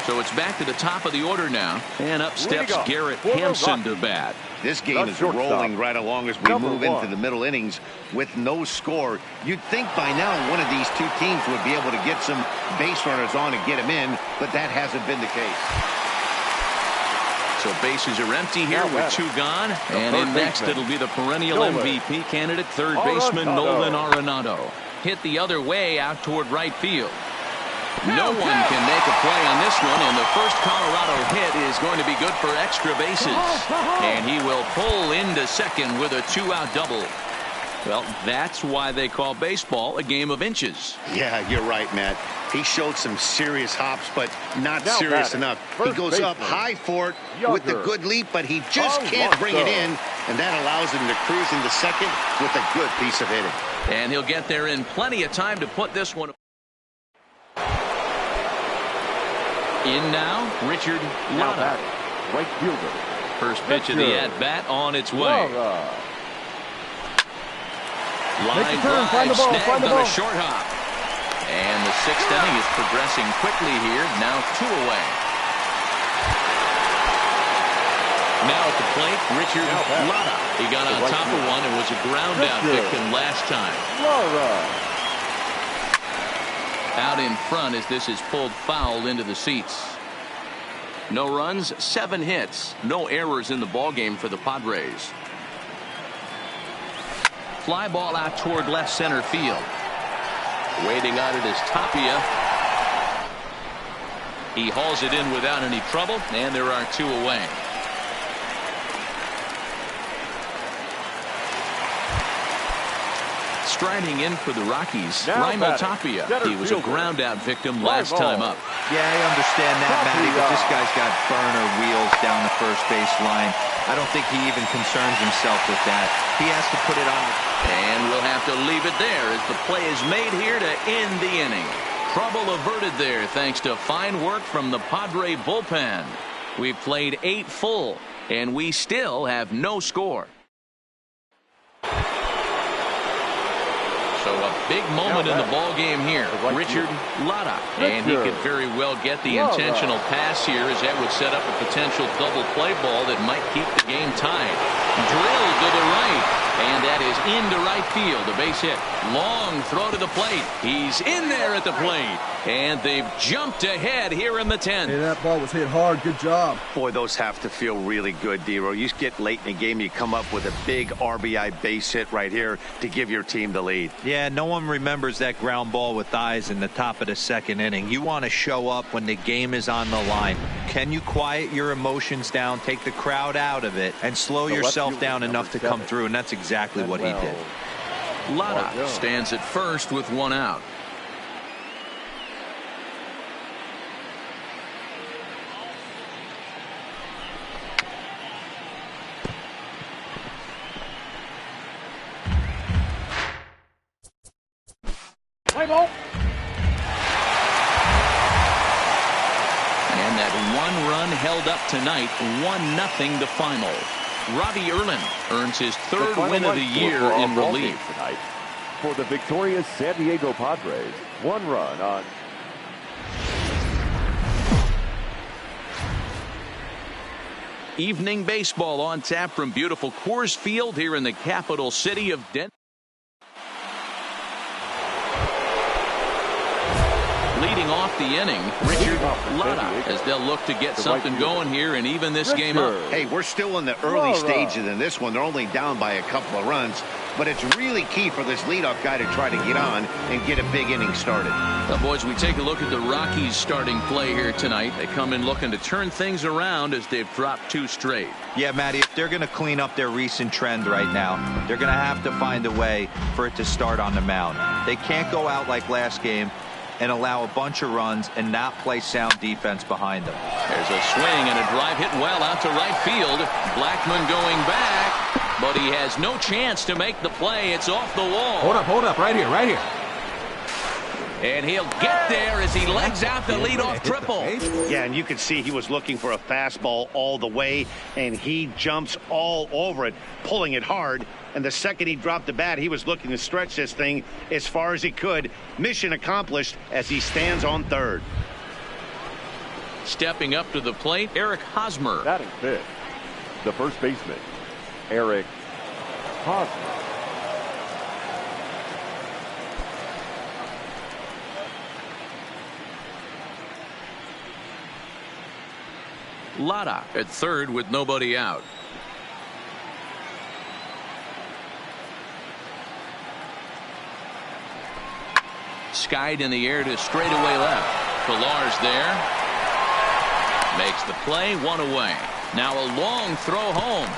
So it's back to the top of the order now, and up steps Garrett Hampson to bat. This game is rolling right along as we move into the middle innings with no score. You'd think by now one of these 2 teams would be able to get some base runners on and get them in, but that hasn't been the case. So bases are empty here with 2 gone, and in next it'll be the perennial MVP candidate, third baseman Nolan Arenado. Hit the other way out toward right field. No one can make a play on this one, and the first Colorado hit is going to be good for extra bases. And he will pull into second with a 2-out double. Well, that's why they call baseball a game of inches. Yeah, you're right, Matt. He showed some serious hops, but not serious enough. He goes up high for it with the good leap, but he just can't bring it in, and that allows him to cruise into second with a good piece of hitting. And he'll get there in plenty of time to put this one. In now, Richard Latta. Right fielder. First pitch of the at-bat on its way. Line drive snagged on a short hop. And the 6th inning is progressing quickly here. Now 2 away. Now at the plate, Richard Latta. He got on top of one and was a ground out victim last time. Out in front as this is pulled foul into the seats. No runs, 7 hits, no errors in the ballgame for the Padres. Fly ball out toward left center field. Waiting on it is Tapia. He hauls it in without any trouble, and there are 2 away. Striding in for the Rockies, Now Raimo batting, Tapia. center He was a fielder. ground-out victim Fly last time ball. up. Yeah, I understand that, Matty, but this guy's got burner wheels down the first base line. I don't think he even concerns himself with that. He has to put it on. And we'll have to leave it there as the play is made here to end the inning. Trouble averted there thanks to fine work from the Padre bullpen. We've played 8 full, and we still have no score. So a big moment in the ball game here. Richard Latta. And he could very well get the intentional pass here, as that would set up a potential double play ball that might keep the game tied. Drilled to the right. And that is into right field. A base hit. Long throw to the plate. He's in there at the plate. And they've jumped ahead here in the 10th. Hey, that ball was hit hard. Good job. Boy, those have to feel really good, D-Row. You get late in the game, you come up with a big RBI base hit right here to give your team the lead. Yeah, no one remembers that ground ball with eyes in the top of the second inning. You want to show up when the game is on the line. Can you quiet your emotions down, take the crowd out of it, and slow yourself down enough to come through? And that's exactly what he did. Latta stands at first with 1 out. Play ball. And that 1 run held up tonight. 1-0 the final. Robbie Erlin earns his 3rd win of the year in relief tonight for the victorious San Diego Padres. 1 run on. Evening baseball on tap from beautiful Coors Field here in the capital city of Denver. Leading off the inning, Richard Latta, as they'll look to get something going here and even this game up. Hey, we're still in the early stages in this one. They're only down by a couple of runs, but it's really key for this leadoff guy to try to get on and get a big inning started. Well, boys, we take a look at the Rockies' starting play here tonight. They come in looking to turn things around as they've dropped 2 straight. Yeah, Matty, if they're going to clean up their recent trend right now, they're going to have to find a way for it to start on the mound. They can't go out like last game and allow a bunch of runs and not play sound defense behind them. There's a swing and a drive hit well out to right field. Blackman going back, but he has no chance to make the play. It's off the wall. Hold up, right here. And he'll get there as he legs out the leadoff triple. Yeah, and you can see he was looking for a fastball all the way, and he jumps all over it, pulling it hard. And the second he dropped the bat, he was looking to stretch this thing as far as he could. Mission accomplished as he stands on 3rd. Stepping up to the plate, Eric Hosmer. Batting 5th, the first baseman, Eric Hosmer. Latta at 3rd with nobody out. Skied in the air to straightaway left. Pilar's there. Makes the play, 1 away. Now a long throw home.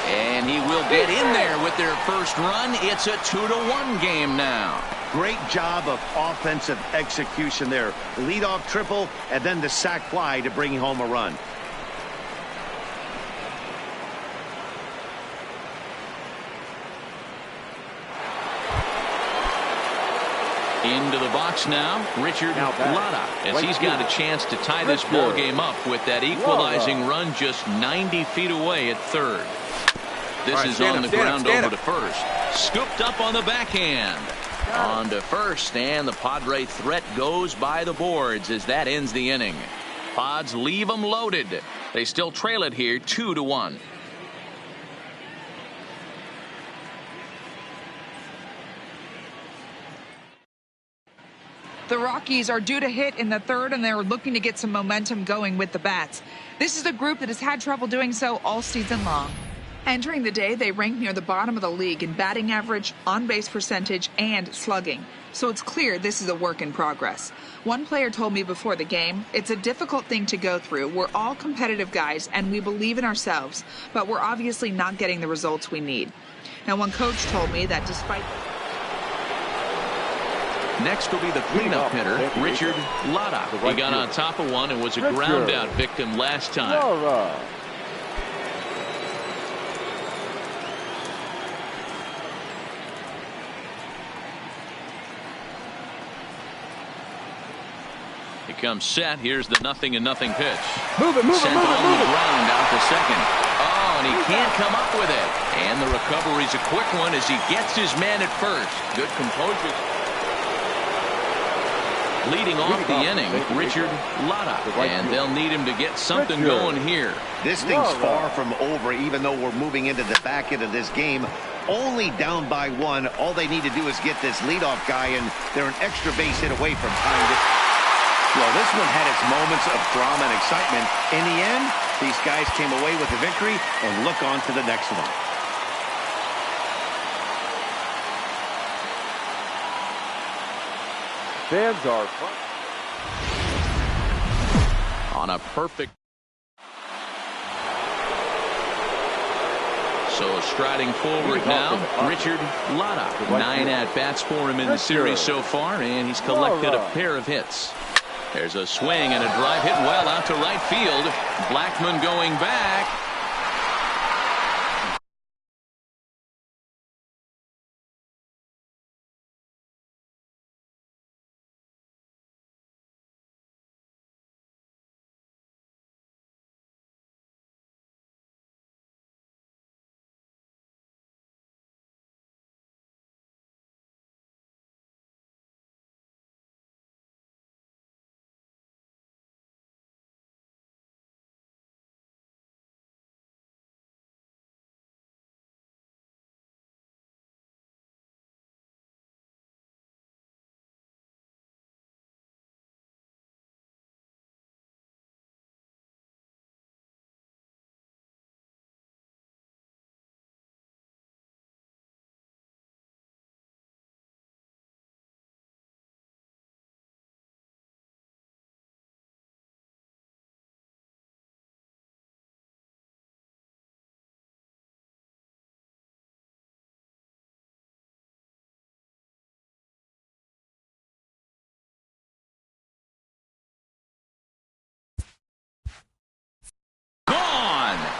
And he will get in there with their first run. It's a 2-1 game now. Great job of offensive execution there. Leadoff triple and then the sac fly to bring home a run. Into the box now, Richard Latta, as he's got a chance to tie this ball game up with that equalizing run just 90 feet away at 3rd. This is on the ground over to first. Scooped up on the backhand. On to first, and the Padre threat goes by the boards as that ends the inning. Pods leave them loaded. They still trail it here 2-1. The Rockies are due to hit in the 3rd, and they're looking to get some momentum going with the bats. This is a group that has had trouble doing so all season long. Entering the day, they rank near the bottom of the league in batting average, on-base percentage, and slugging. So it's clear this is a work in progress. One player told me before the game, it's a difficult thing to go through. We're all competitive guys, and we believe in ourselves, but we're obviously not getting the results we need. Now, one coach told me that despite Next will be the cleanup hitter, Richard Latta. He got on top of one and was a ground out victim last time. He comes set. Here's the 0-0 pitch. Move it, move Sent it, move it, on move the it. ground out to second. Oh, and he can't come up with it. And the recovery's a quick one as he gets his man at first. Good composure. Leading off the inning, Richard Latta. And they'll need him to get something going here. This thing's far from over, even though we're moving into the back end of this game. Only down by one. All they need to do is get this leadoff guy, and they're an extra base hit away from tying it. Well, this one had its moments of drama and excitement. In the end, these guys came away with the victory and look on to the next one. Fans are front. On a perfect. So striding forward now, Richard Latta. 9 at-bats for him in the series so far, and he's collected a pair of hits. There's a swing and a drive hit well out to right field. Blackmon going back.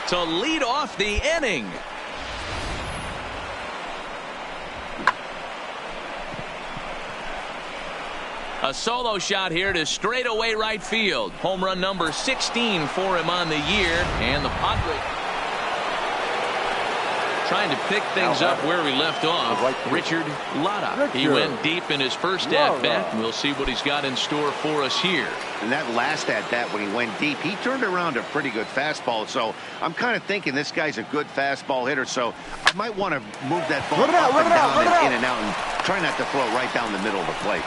To lead off the inning. A solo shot here to straightaway right field. Home run number 16 for him on the year. And the Padres trying to pick things up where we left off. Richard Latta. He went deep in his first at-bat, and we'll see what he's got in store for us here. And that last at-bat when he went deep, he turned around a pretty good fastball. So I'm kind of thinking this guy's a good fastball hitter. So I might want to move that ball up and down and in and out and try not to throw it right down the middle of the plate.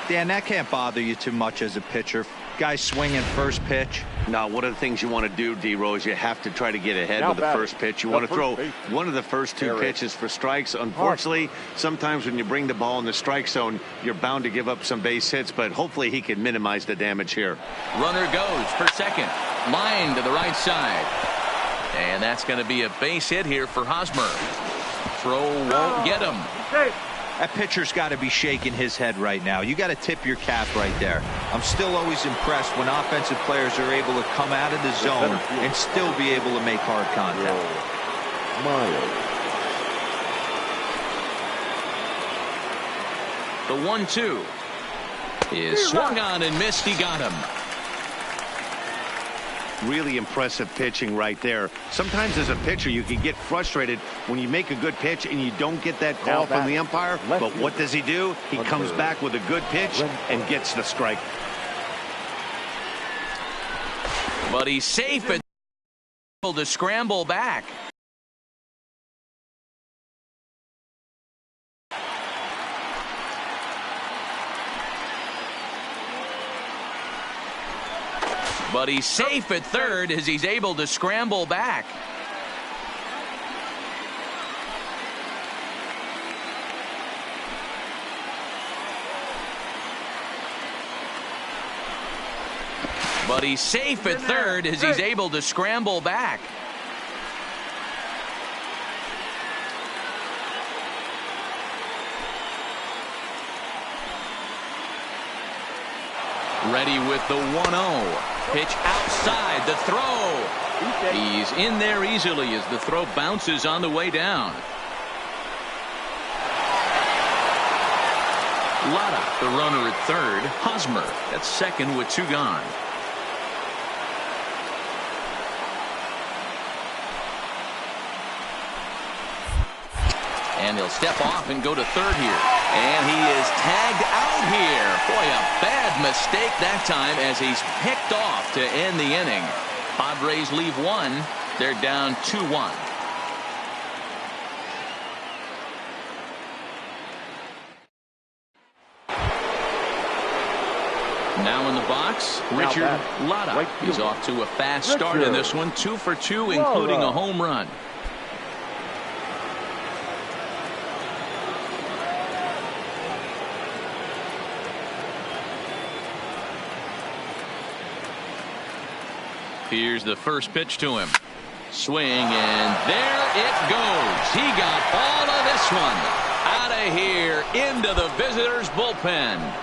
Dan, that can't bother you too much as a pitcher. Guy swinging first pitch. Now, one of the things you want to do, D-Rose, you have to try to get ahead with the first pitch. You want to throw one of the first two pitches for strikes. Unfortunately, sometimes when you bring the ball in the strike zone, you're bound to give up some base hits, but hopefully he can minimize the damage here. Runner goes for second. Line to the right side. And that's going to be a base hit here for Hosmer. Throw won't get him. That pitcher's got to be shaking his head right now. You got to tip your cap right there. I'm still always impressed when offensive players are able to come out of the zone and still be able to make hard contact. The 1-2 is swung on and missed. He got him. Really impressive pitching right there. Sometimes as a pitcher you can get frustrated when you make a good pitch and you don't get that call from the umpire. But what does he do? He comes back with a good pitch and gets the strike. But he's safe and able to scramble back. But he's safe at third as he's able to scramble back. But he's safe at third as he's able to scramble back. Ready with the 1-0. Pitch outside, the throw. He's in there easily as the throw bounces on the way down. Lotta, the runner at third. Hosmer at second with 2 gone. And he'll step off and go to third here. And he is tagged out here. Boy, a bad mistake that time as he's picked off to end the inning. Padres leave 1. They're down 2-1. Now in the box, Richard Lotta. He's off to a fast start in this one. 2 for 2, including a home run. Here's the first pitch to him. Swing, and there it goes. He got all of this one out of here into the visitors' bullpen.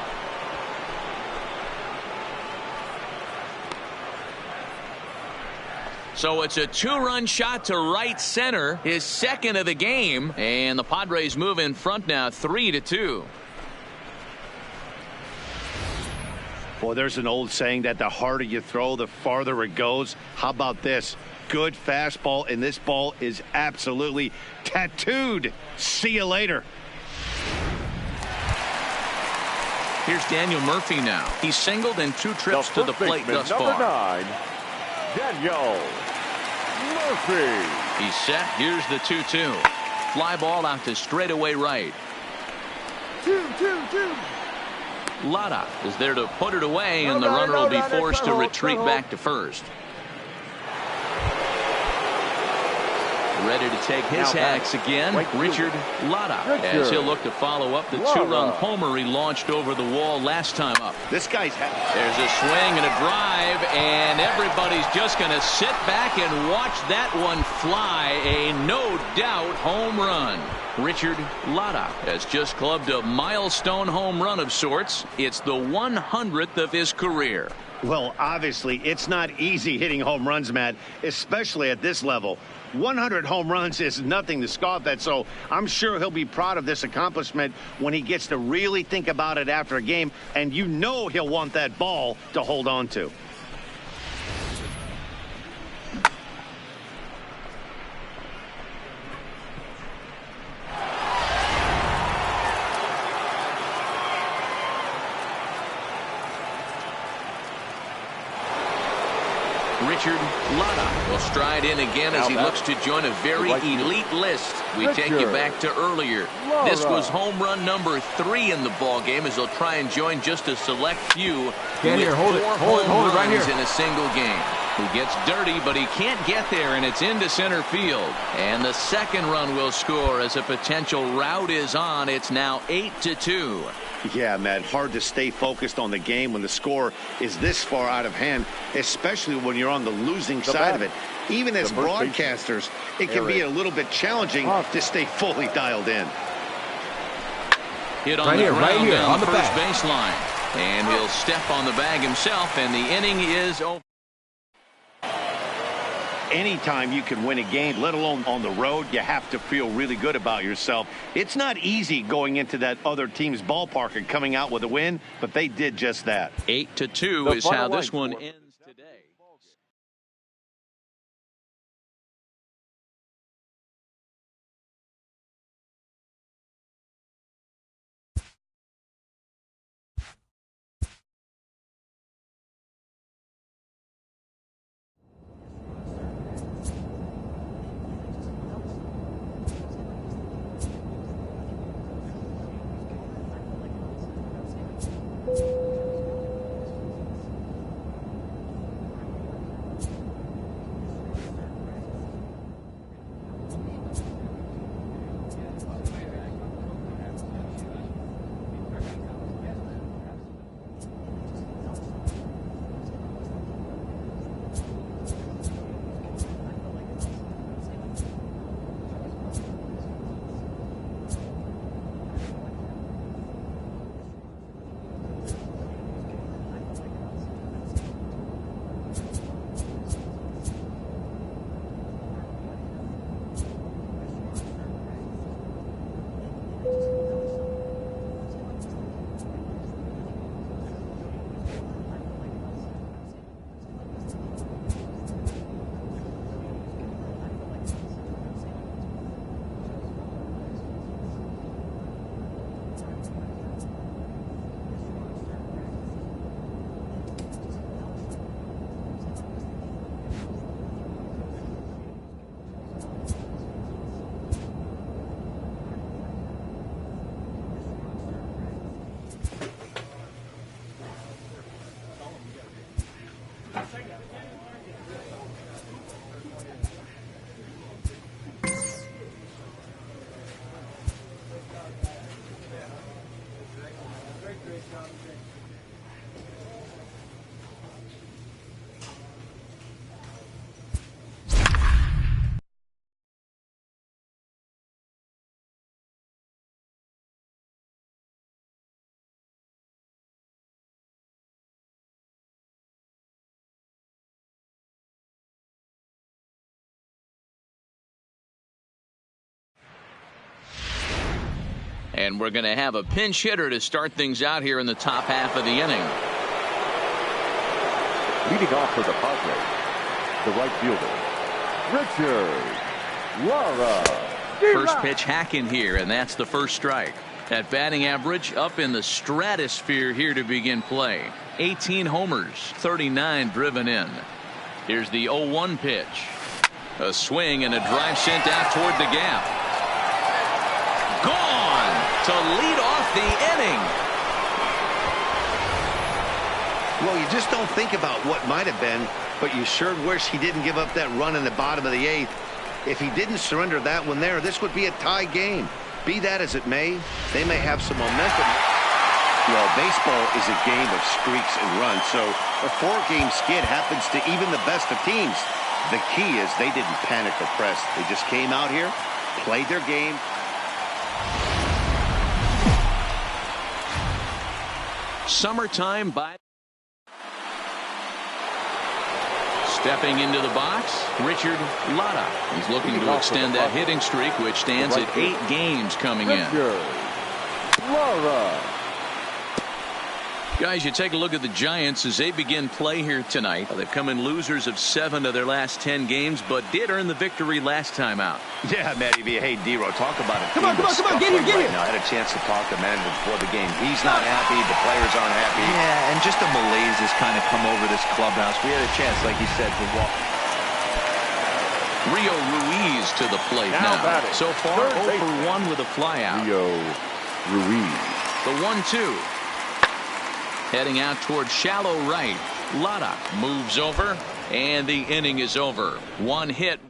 So it's a 2-run shot to right center, his second of the game, and the Padres move in front now 3-2. Well, there's an old saying that the harder you throw, the farther it goes. How about this? Good fastball, and this ball is absolutely tattooed. See you later. Here's Daniel Murphy now. He's singled in 2 trips to the plate thus far. Number 9, Daniel Murphy. He's set. Here's the 2-2. Fly ball out to straightaway right. 2-2-2. Lotta is there to put it away, and the runner will be forced to retreat back to first. Ready to take his hacks again, Richard Lotta, as he'll look to follow up the 2-run homer he launched over the wall last time up. This guy's there's a swing and a drive, and everybody's just going to sit back and watch that one fly. A no-doubt home run. Richard Lotta has just clubbed a milestone home run of sorts. It's the 100th of his career. Well, obviously, it's not easy hitting home runs, Matt, especially at this level. 100 home runs is nothing to scoff at, so I'm sure he'll be proud of this accomplishment when he gets to really think about it after a game, and you know he'll want that ball to hold on to. Richard Lotta will stride in again as he looks to join a very elite list. We take you back to earlier. This was home run number 3 in the ball game as he'll try and join just a select few with 4 home runs in a single game. He gets dirty, but he can't get there, and it's into center field. And the second run will score as a potential rout is on. It's now 8-2. Yeah, Matt, hard to stay focused on the game when the score is this far out of hand, especially when you're on the losing side of it. Even as broadcasters, it can be a little bit challenging to stay fully dialed in. Hit on the ground down the first baseline. And he'll step on the bag himself, and the inning is over. Anytime you can win a game, let alone on the road, you have to feel really good about yourself. It's not easy going into that other team's ballpark and coming out with a win, but they did just that. 8-2 is how this one ends. And we're going to have a pinch hitter to start things out here in the top half of the inning. Leading off for the Padres, the right fielder, Richard Lara. First pitch hacking here, and that's the first strike. That batting average up in the stratosphere here to begin play. 18 homers, 39 driven in. Here's the 0-1 pitch. A swing and a drive sent out toward the gap. Gone to lead off the inning. Well, you just don't think about what might have been, but you sure wish he didn't give up that run in the bottom of the 8th. If he didn't surrender that one there, this would be a tie game. Be that as it may, they may have some momentum. Well, baseball is a game of streaks and runs, so a 4-game skid happens to even the best of teams. The key is they didn't panic or press. They just came out here, played their game. Summertime by. Stepping into the box, Richard Lara. He's looking to extend that hitting streak, which stands at 8 games coming in. Lara. Guys, you take a look at the Giants as they begin play here tonight. They've come in losers of 7 of their last 10 games, but did earn the victory last time out. Yeah, Matty V. Hey, D-Ro, talk about it. Come on, get here. I had a chance to talk to manager before the game. He's not happy. The players aren't happy. Yeah, and just a malaise has kind of come over this clubhouse. We had a chance, like you said, to walk. Rio Ruiz to the plate now. So far, 0 for 1 with a flyout. Rio Ruiz. The 1-2. Heading out toward shallow right. Lara moves over, and the inning is over. 1 hit.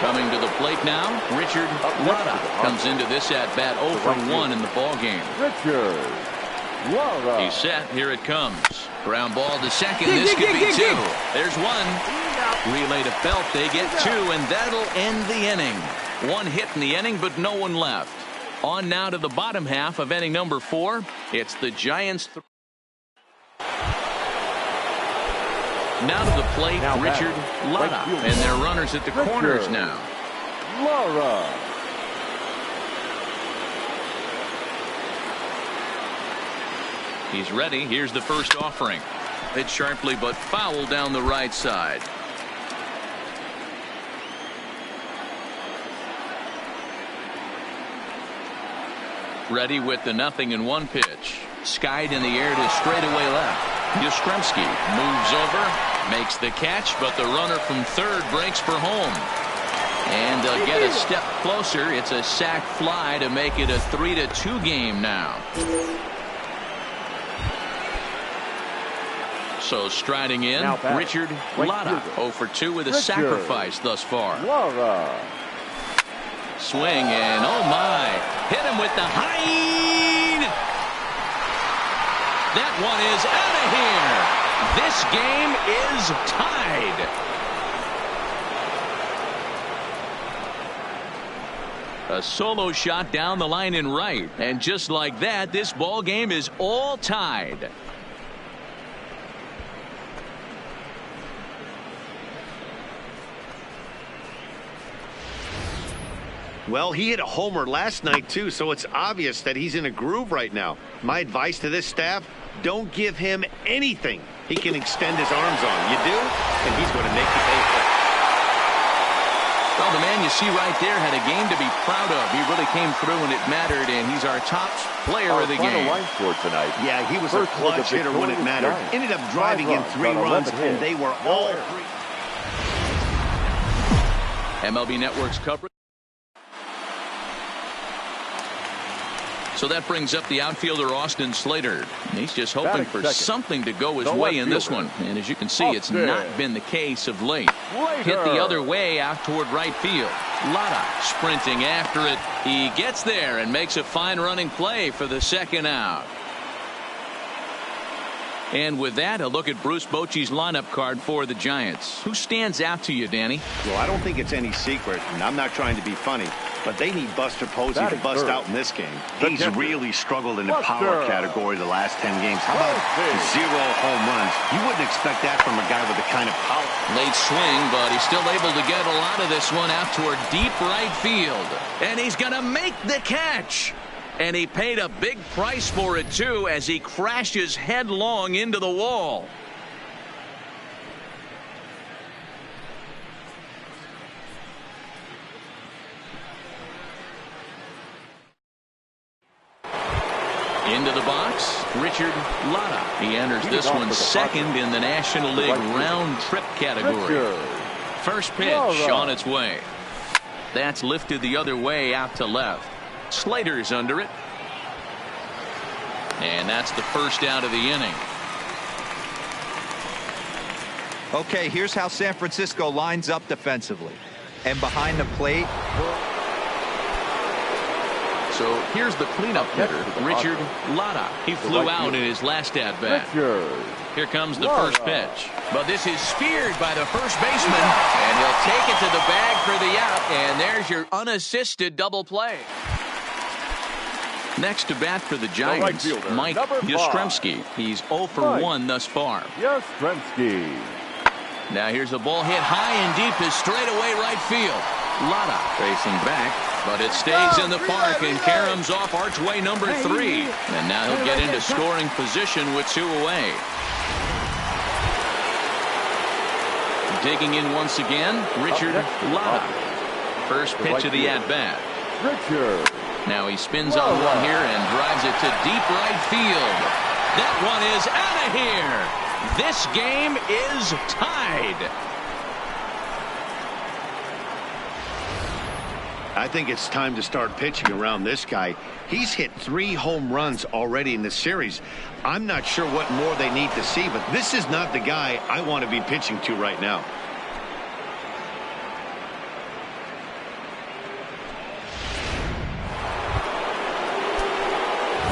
Coming to the plate now, Richard Lara comes into this at-bat 0 for 1 in the ballgame. Richard Lara. He's set. Here it comes. Ground ball to second. This could be 2. There's 1. Relay to Belt. They get 2, and that'll end the inning. 1 hit in the inning, but no one left. On now to the bottom half of inning number 4. It's the Giants. Now to the plate, Richard Lara. And their runners at the corners now. Lara. He's ready. Here's the first offering. Hit sharply, but foul down the right side. Ready with the 0-1 pitch. Skied in the air to straightaway left. Yastrzemski moves over, makes the catch, but the runner from third breaks for home. And they'll get a step closer. It's a sac fly to make it a 3-2 game now. So striding in, Richard Lara. 0 for 2 with a sacrifice thus far. Lara. Swing and oh my, hit him with the high. That one is out of here. This game is tied. A solo shot down the line in right, and just like that, this ball game is all tied. Well, he hit a homer last night, too, so it's obvious that he's in a groove right now. My advice to this staff, don't give him anything he can extend his arms on. You do, and he's going to make you pay for it. Well, the man you see right there had a game to be proud of. He really came through when it mattered, and he's our top player of the game. Tonight. Yeah, he was a clutch hitter when it mattered. Ended up driving in 3 runs, and they were all 3. MLB Network's coverage. So that brings up the outfielder Austin Slater. He's just hoping for something to go his way in this one. And as you can see, it's not been the case of late. Hit the other way out toward right field. Lara sprinting after it. He gets there and makes a fine running play for the second out. And with that, a look at Bruce Bochy's lineup card for the Giants. Who stands out to you, Danny? Well, I don't think it's any secret, and I'm not trying to be funny, but they need Buster Posey to bust out in this game. He's really struggled in the power category the last 10 games. How about 0 home runs? You wouldn't expect that from a guy with the kind of power. Late swing, but he's still able to get a lot of this one out toward deep right field. And he's going to make the catch. And he paid a big price for it, too, as he crashes headlong into the wall. Into the box, Richard Latta. He enters this one second in the National League round trip category. First pitch on its way. That's lifted the other way out to left. Slater's under it. And that's the first out of the inning. Okay, here's how San Francisco lines up defensively. And behind the plate. So here's the cleanup hitter, Richard Latta. He flew out in his last at-bat. Here comes the first pitch. But this is speared by the first baseman. And he'll take it to the bag for the out. And there's your unassisted double play. Next to bat for the Giants, Mike Yastrzemski. He's 0 for 1 thus far. Yastrzemski. Now here's a ball hit high and deep to straightaway right field. Latta facing back, but it stays in the park and caroms off archway number 3. And now he'll get into scoring position with 2 away. Digging in once again, Richard Latta. First pitch of the at-bat. Richard. Now he spins on one here and drives it to deep right field. That one is out of here. This game is tied. I think it's time to start pitching around this guy. He's hit 3 home runs already in the series. I'm not sure what more they need to see, but this is not the guy I want to be pitching to right now.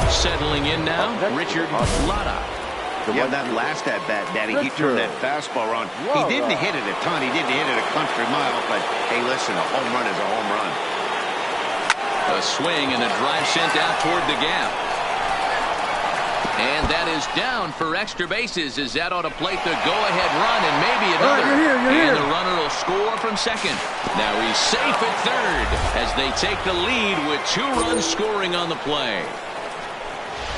Settling in now, Richard Latta. Yeah, that last at-bat, Daddy, he turned that fastball on. He didn't hit it a ton. He didn't hit it a country mile, but, hey, listen, a home run is a home run. A swing and a drive sent out toward the gap. And that is down for extra bases as that ought to plate the go-ahead run and maybe another. And the runner will score from second. Now he's safe at third as they take the lead with 2 runs scoring on the play.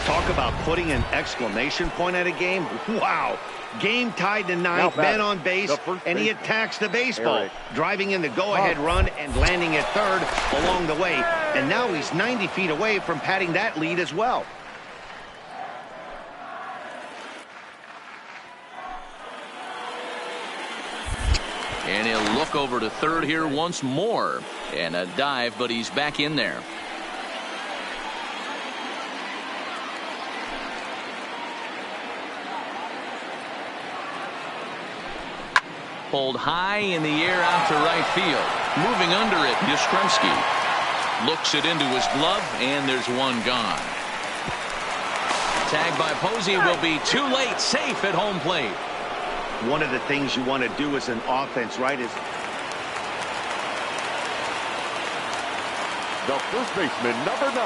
Talk about putting an exclamation point at a game. Wow. Game tied to 9th, men on base, and he attacks the baseball, driving in the go-ahead run and landing at third along the way. And now he's 90 feet away from padding that lead as well. And he'll look over to third here once more. And a dive, but he's back in there. Pulled high in the air out to right field. Moving under it, Yastrzemski looks it into his glove, and there's one gone. Tagged by Posey will be too late. Safe at home plate. One of the things you want to do as an offense, right, is The first baseman, number 9,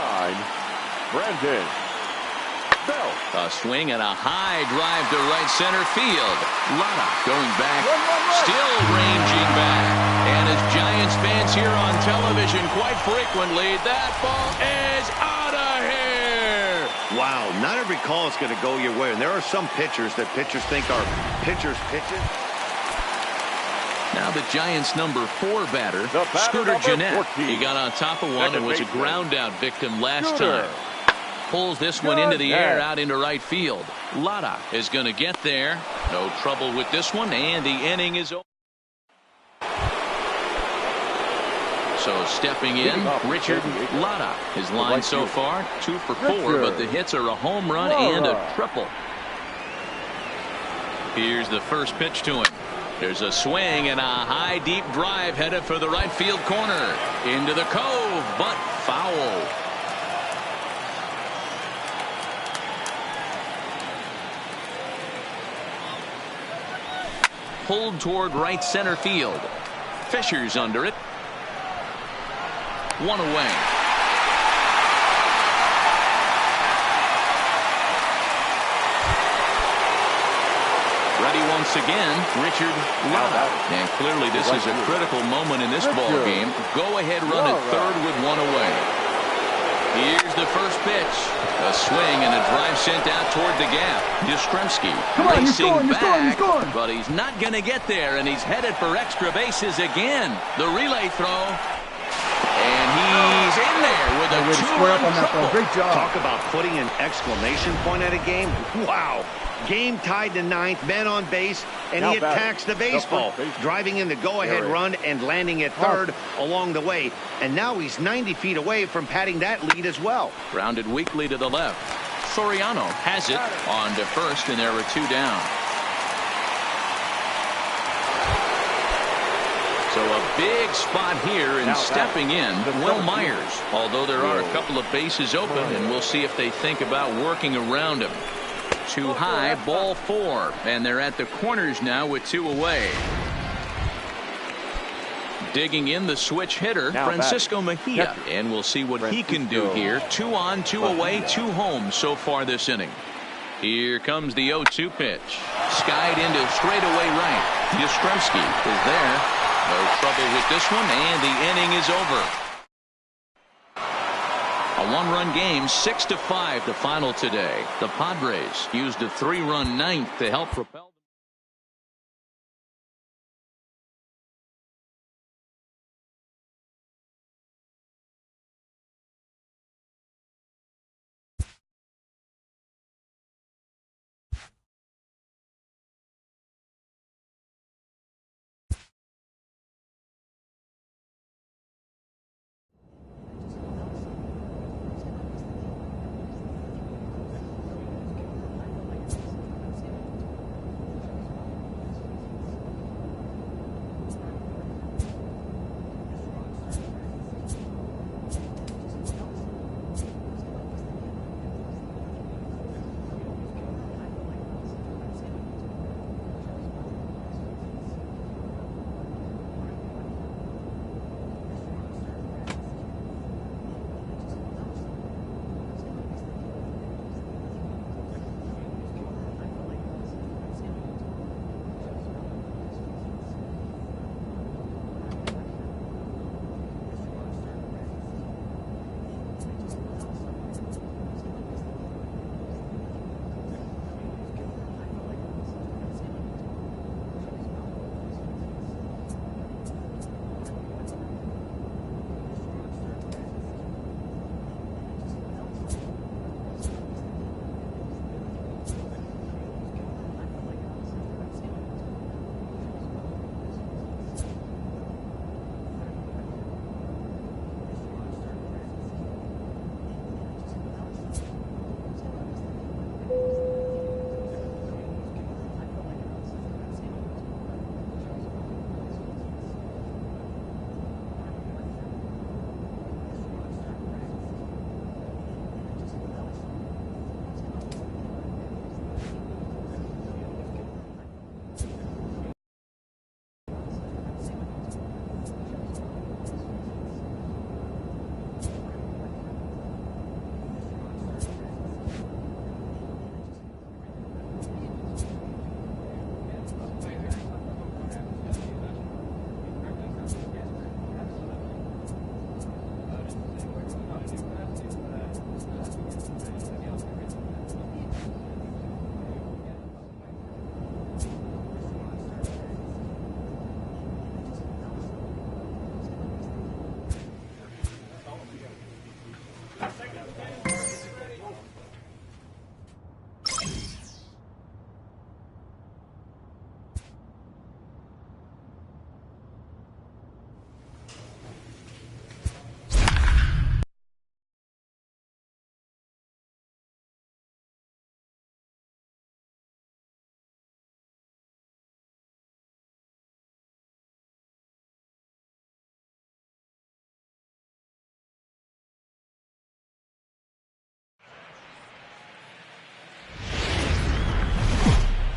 Brandon Belt. A swing and a high drive to right center field. Latta going back, still ranging back. And as Giants fans hear on television quite frequently, that ball is out of here. wow, not every call is going to go your way. And there are some pitchers that pitchers think are pitchers pitching. Now the Giants' number 4 batter, Scooter Gennett. He got on top of one and was a ground-out victim last time. Pulls this one into the air out into right field. Latta is going to get there. No trouble with this one, and the inning is over. So stepping in, Richard Latta. His line so far, 2 for 4, but the hits are a home run and a triple. Here's the first pitch to him. There's a swing and a high deep drive headed for the right field corner. Into the cove, but foul. pulled toward right center field. Fisher's under it. One away. Ready once again, Richard Lava. And clearly this is a critical moment in this ball game. Go-ahead run at third with one away. Here's the first pitch. A swing and a drive sent out toward the gap. Yastrzemski racing back, but he's not going to get there, and he's headed for extra bases again. The relay throw. And he's in there with a two-run triple. Great job. Talk about putting an exclamation point at a game. Wow. Game tied to ninth, men on base, and he attacks the baseball, driving in the go-ahead run and landing at third along the way. And now he's 90 feet away from padding that lead as well. Grounded weakly to the left. Soriano has it on to first, and there are two down. So a big spot here, and stepping in, Will Myers. Although there are a couple of bases open, and we'll see if they think about working around him. Too high, ball four, and they're at the corners now with two away. Digging in the switch hitter, Francisco Mejia, and we'll see what he can do here. 2 on, 2 away, 2 home so far this inning. Here comes the 0-2 pitch. Skied into straightaway right. Yastrzemski is there. No trouble with this one, and the inning is over. A 1-run game, 6-5 the final today. The Padres used a 3-run ninth to help propel.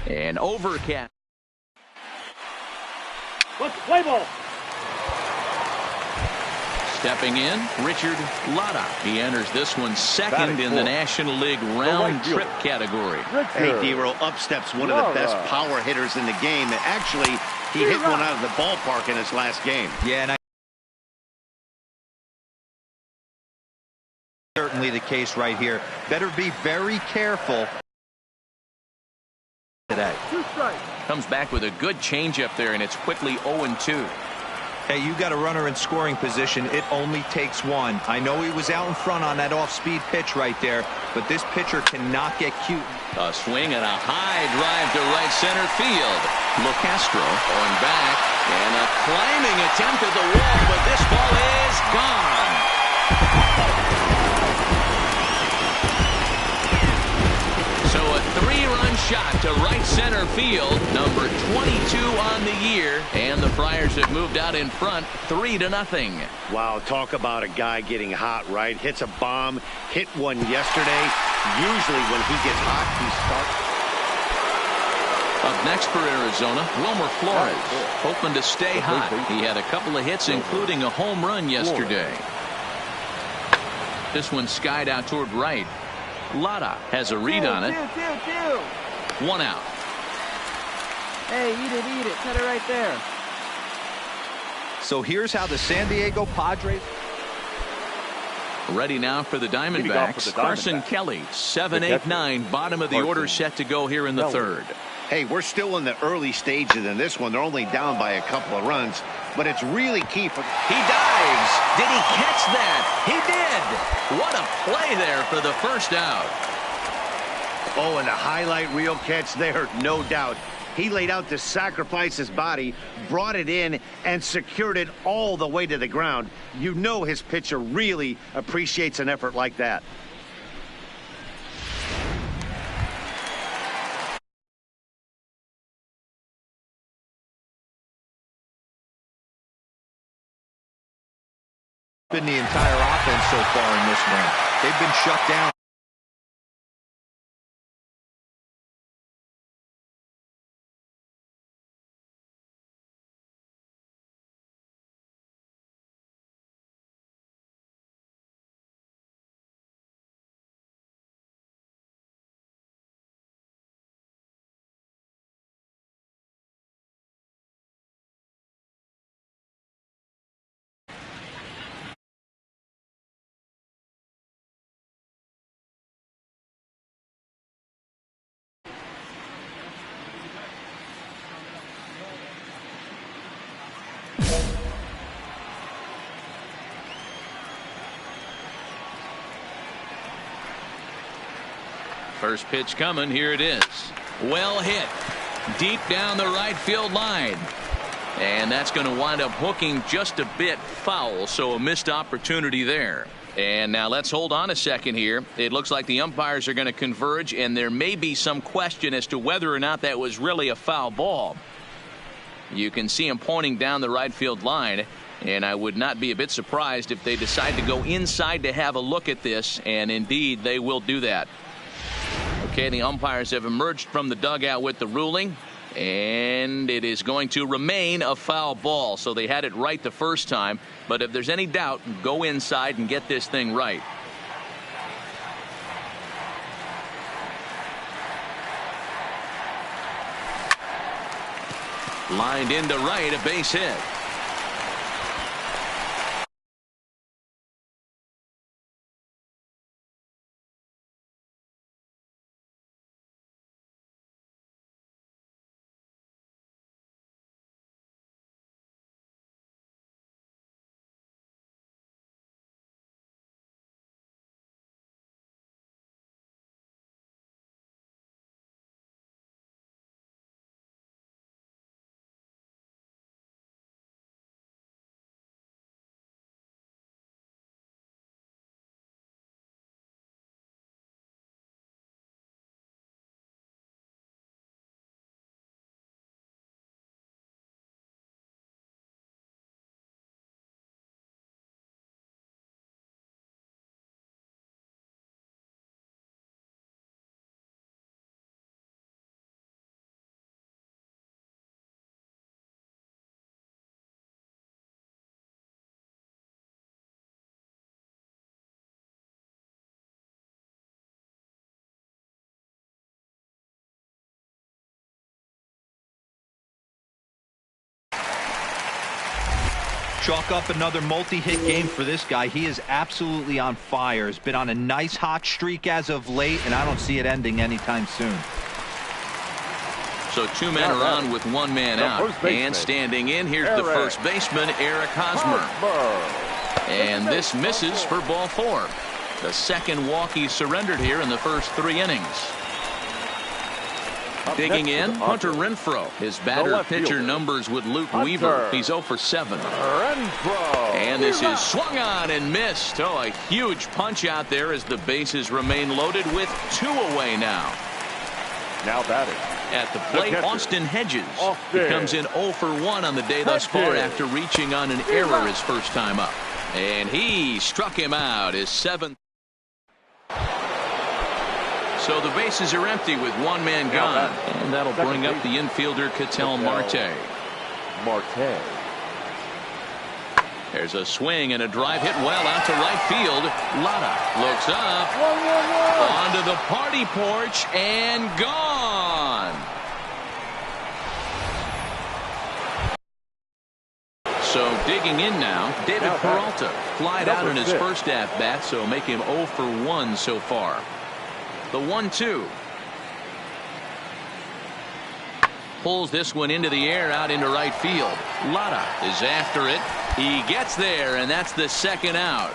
And overcast. Let's play ball. Stepping in, Richard Latta. He enters this one second in the National League round trip category. Hey, Dero, up steps one of the best power hitters in the game. And actually, he hit one out of the ballpark in his last game. Yeah, and certainly the case right here. Better be very careful today. Comes back with a good changeup there, and it's quickly 0-2. Hey, you got a runner in scoring position. It only takes one. I know he was out in front on that off-speed pitch right there, but this pitcher cannot get cute. A swing and a high drive to right center field. LeCastro going back, and a climbing attempt at the wall, but this ball is gone. So a 3-run shot to right center field, number 22 on the year, and the Friars have moved out in front 3-0. Wow, talk about a guy getting hot, right? Hits a bomb, hit one yesterday. Usually when he gets hot, he starts. Up next for Arizona, Wilmer Flores, hoping to stay hot. He had a couple of hits, including a home run yesterday. This one skied out toward right. Latta has a read on it. 1 out. Hey, eat it. Cut it right there. So here's how the San Diego Padres. Ready now for the Diamondbacks. Carson Kelly, 7, 8, 9. Bottom of the order set to go here in the third. Hey, we're still in the early stages in this one. They're only down by a couple of runs, but it's really key for. He dives. Did he catch that? He did. What a play there for the first out. Oh, and a highlight reel catch there, no doubt. He laid out to sacrifice his body, brought it in, and secured it all the way to the ground. You know his pitcher really appreciates an effort like that. Been the entire offense so far in this one. They've been shut down. First pitch coming. Here it is. Well hit. Deep down the right field line. And that's going to wind up hooking just a bit foul. So a missed opportunity there. And now let's hold on a second here. It looks like the umpires are going to converge, and there may be some question as to whether or not that was really a foul ball. You can see him pointing down the right field line, and I would not be a bit surprised if they decide to go inside to have a look at this, and indeed they will do that. Okay, the umpires have emerged from the dugout with the ruling, and it is going to remain a foul ball. So they had it right the first time, but if there's any doubt, go inside and get this thing right. Lined into right, a base hit. Chalk up another multi-hit game for this guy. He is absolutely on fire. Has been on a nice hot streak as of late, and I don't see it ending anytime soon. So 2 men are on with 1 man out. And standing in, here's the first baseman, Eric Hosmer. And this misses for ball 4. The second walk he surrendered here in the first 3 innings. Digging in, Hunter Renfroe. His batter-pitcher numbers with Luke Weaver. He's 0 for 7. And this is swung on and missed. Oh, a huge punch out there as the bases remain loaded with 2 away now. Now batting. At the plate, Austin Hedges. He comes in 0 for 1 on the day thus far after reaching on an error his first time up. And he struck him out, his 7th. So the bases are empty with 1 man gone. And that'll bring up the infielder, Ketel Marte. There's a swing and a drive hit well out to right field. Lotta looks up. Onto the party porch and gone. So digging in now, David Peralta. Flied out in his first at-bat, so make him 0 for 1 so far. The 1-2. Pulls this one into the air out into right field. Lotta is after it. He gets there, and that's the second out.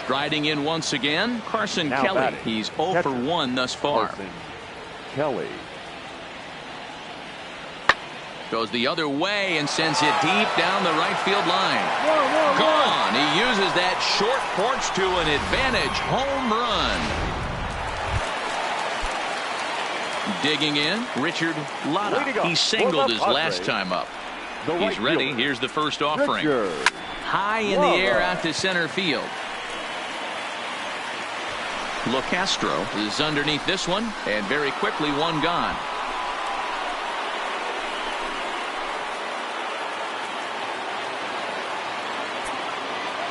Striding in once again, Carson Kelly. Batting. He's 0 for 1 thus far. Carson Kelly. Goes the other way and sends it deep down the right field line. Gone. He uses that short porch to an advantage home run. Digging in, Richard Lotta. He singled his last time up. He's ready. Here's the first offering. High in the air out to center field. LeCastro is underneath this one, and very quickly 1 gone.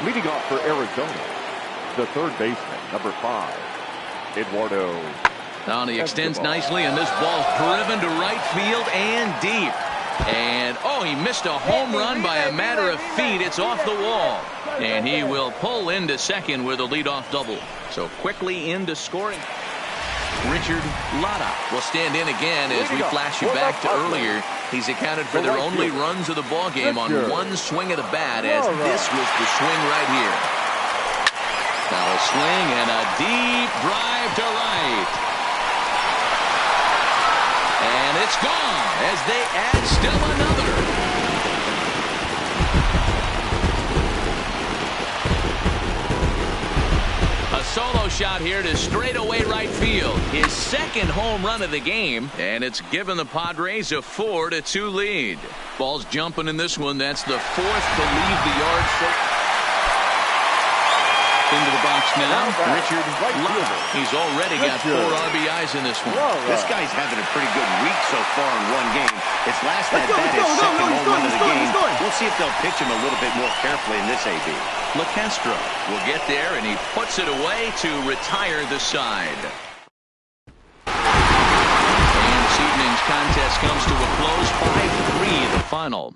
Leading off for Arizona, the third baseman, number 5, Eduardo. Now he extends nicely, and this ball's driven to right field and deep. And, oh, he missed a home run by a matter of feet. It's off the wall. And he will pull into second with a leadoff double. So quickly into scoring. Richard Lotta will stand in again as we flash you back to earlier. He's accounted for their only runs of the ball game on 1 swing of the bat, as this was the swing right here. Now a swing and a deep drive to right. And it's gone as they add still another. A solo shot here to straightaway right field. His second home run of the game, and it's given the Padres a 4-2 lead. Ball's jumping in this one. That's the 4th to leave the yard. Into the box now, Richard Lotta. He's already got 4 RBIs in this one. This guy's having a pretty good week so far in 1 game. His last at bat is second home run of the game. We'll see if they'll pitch him a little bit more carefully in this AB. LeCastro will get there, and he puts it away to retire the side. And this evening's contest comes to a close, 5-3 the final.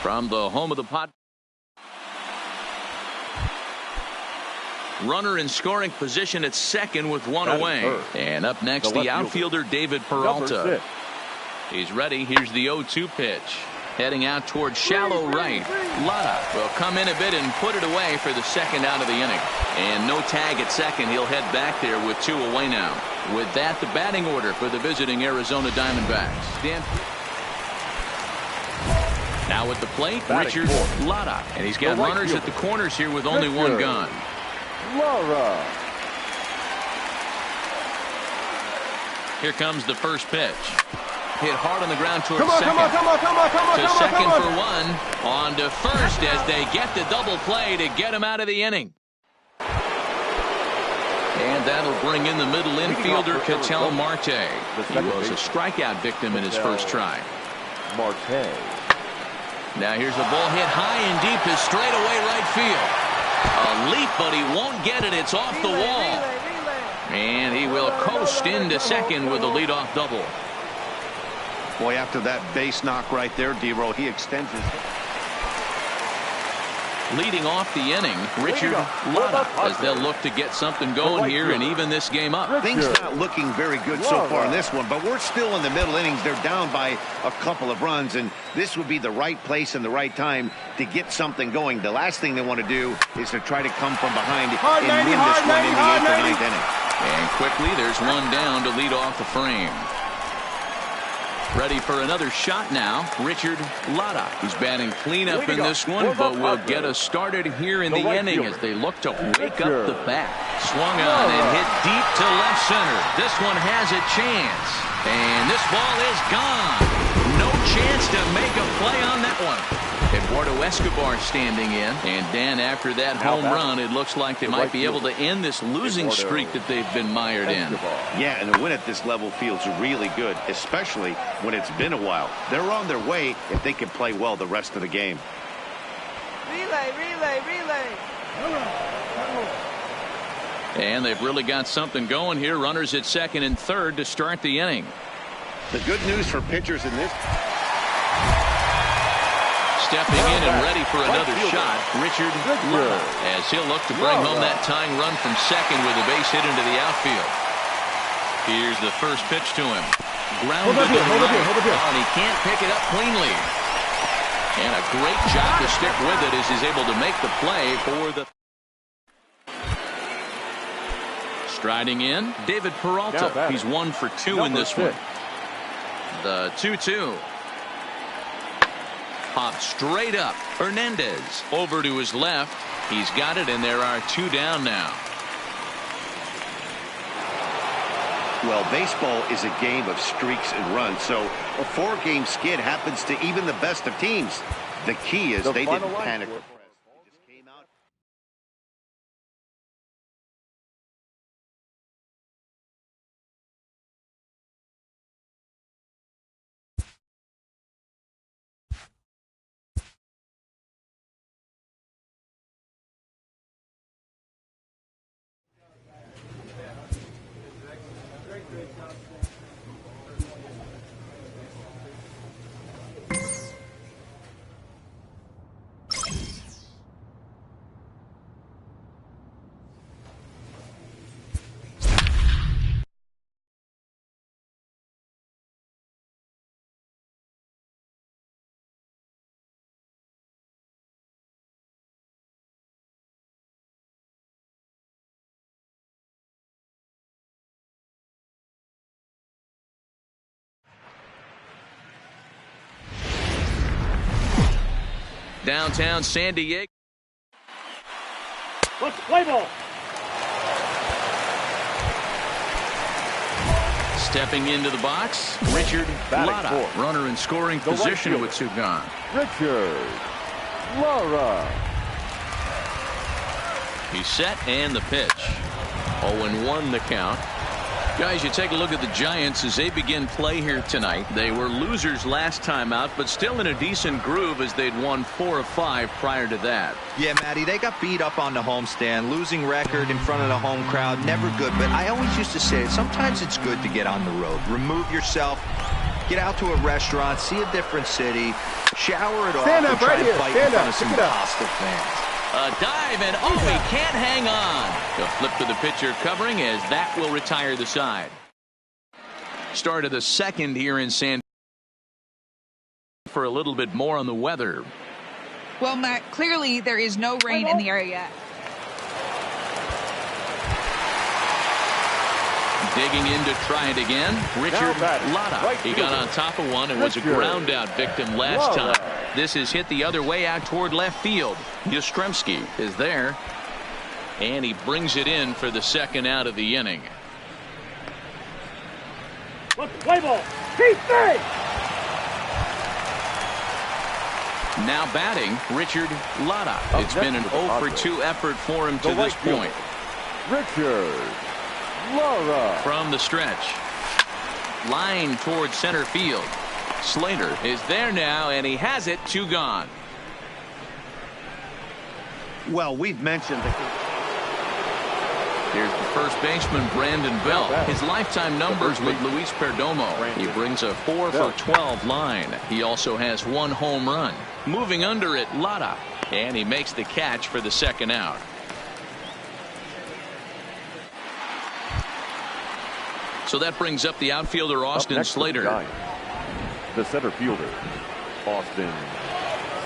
From the home of the pot. Runner in scoring position at second with 1 away. And up next, the outfielder, David Peralta. He's ready. Here's the 0-2 pitch. Heading out towards shallow right. Lotta will come in a bit and put it away for the second out of the inning. And no tag at second. He'll head back there with 2 away now. With that, the batting order for the visiting Arizona Diamondbacks. Now at the plate, Richard Lotta. And he's got runners at the corners here with only 1 gone. Here comes the first pitch. Hit hard on the ground towards second. To second for 1. On to first as they get the double play to get him out of the inning. And that'll bring in the middle infielder, Ketel Marte. He was a strikeout victim in his first try. Marte. Now here's the ball hit high and deep to straightaway right field. A leap, but he won't get it. It's off the wall. And he will coast into second with a leadoff double. Boy, after that base knock right there, D-Roll, he extends his... Leading off the inning, Richard Lotta, as they'll look to get something going here and even this game up. Things not looking very good so far in this one, but we're still in the middle innings. They're down by a couple of runs, and this would be the right place and the right time to get something going. The last thing they want to do is to try to come from behind and win this one in the 8th or 9th inning. And quickly, there's one down to lead off the frame. Ready for another shot now, Richard Lotta. He's batting cleanup in this one, but will get us started here in the inning as they look to wake up the bat. Swung on and hit deep to left center. This one has a chance. And this ball is gone. No chance to make a play on that one. Eduardo Escobar standing in. And Dan, after that home run, it looks like they might be able to end this losing streak that they've been mired in. Yeah, and a win at this level feels really good, especially when it's been a while. They're on their way if they can play well the rest of the game. Relay, relay, relay. And they've really got something going here. Runners at second and third to start the inning. The good news for pitchers in this... Stepping in and ready for another shot, Richard Lotta, as he'll look to bring home that tying run from second with a base hit into the outfield. Here's the first pitch to him. Grounded to the right, and he can't pick it up cleanly. And a great job to stick with it as he's able to make the play for the... Striding in, David Peralta. He's 1 for 2 in this one. The 2-2. Popped straight up. Hernandez over to his left. He's got it, and there are 2 down now. Well, baseball is a game of streaks and runs, so a 4-game skid happens to even the best of teams. The key is they didn't panic. Downtown San Diego. Let's play ball. Stepping into the box, Richard Lotta. Runner in scoring position with 2 gone. Richard Lotta. He's set and the pitch. 0-1 the count. Guys, you take a look at the Giants as they begin play here tonight. They were losers last time out, but still in a decent groove as they'd won 4 of 5 prior to that. Yeah, Matty, they got beat up on the homestand. Losing record in front of the home crowd, never good. But I always used to say, sometimes it's good to get on the road. Remove yourself. Get out to a restaurant, see a different city, shower it off, and try to fight in front of some hostile fans. A dive, and oh, he can't hang on. The flip to the pitcher covering as that will retire the side. Start of the second here in San Diego for a little bit more on the weather. Well, Matt, clearly there is no rain in the area yet. Digging in to try it again, Richard Lotta. He got on top of one and was a ground out victim last time. This is hit the other way out toward left field. Yastrzemski is there, and he brings it in for the second out of the inning. Let's play ball. Keep Now batting, Richard Lotta. It's been an 0 for 2 effort for him to this point. Richard Lotta. From the stretch. Line towards center field. Slater is there now, and he has it. 2 gone. Well, we've mentioned that. Here's the first baseman, Brandon Belt. His lifetime numbers with Luis Perdomo. He brings a 4 for 12 line. He also has 1 home run. Moving under it, Lara. And he makes the catch for the 2nd out. So that brings up the outfielder, Austin Slater. The center fielder, Austin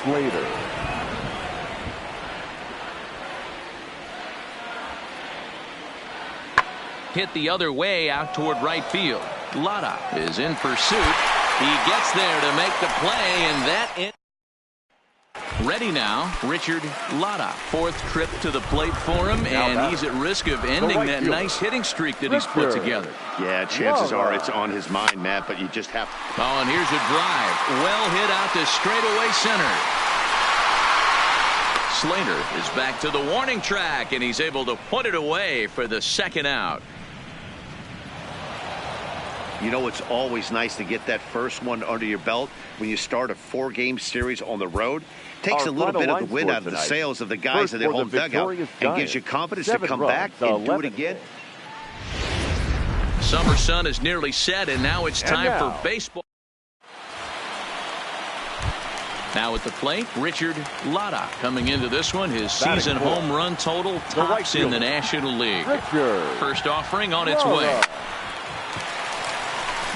Slater. Hit the other way out toward right field. Lara is in pursuit. He gets there to make the play, and that ready now. Richard Lara, 4th trip to the plate for him, and he's at risk of ending that nice hitting streak that he's put together. Yeah, chances are it's on his mind, Matt, but you just have to. Oh, and here's a drive. Well hit out to straightaway center. Slater is back to the warning track, and he's able to put it away for the 2nd out. You know, it's always nice to get that first one under your belt when you start a 4-game series on the road. Takes a little bit of the wind out of the sails of the guys in their home dugout and gives you confidence to come back and do it again. Summer sun is nearly set, and now it's time for baseball. Now at the plate, Richard Lara coming into this one. His season home run total tops in the National League. First offering on its way.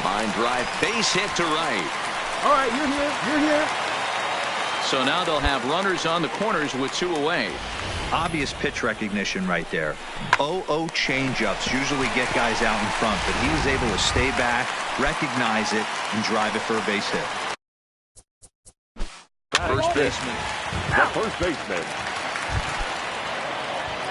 Line drive, base hit to right. All right, you're here. You're here. So now they'll have runners on the corners with 2 away. Obvious pitch recognition right there. 0-0 changeups usually get guys out in front, but he was able to stay back, recognize it, and drive it for a base hit. First baseman. The first baseman.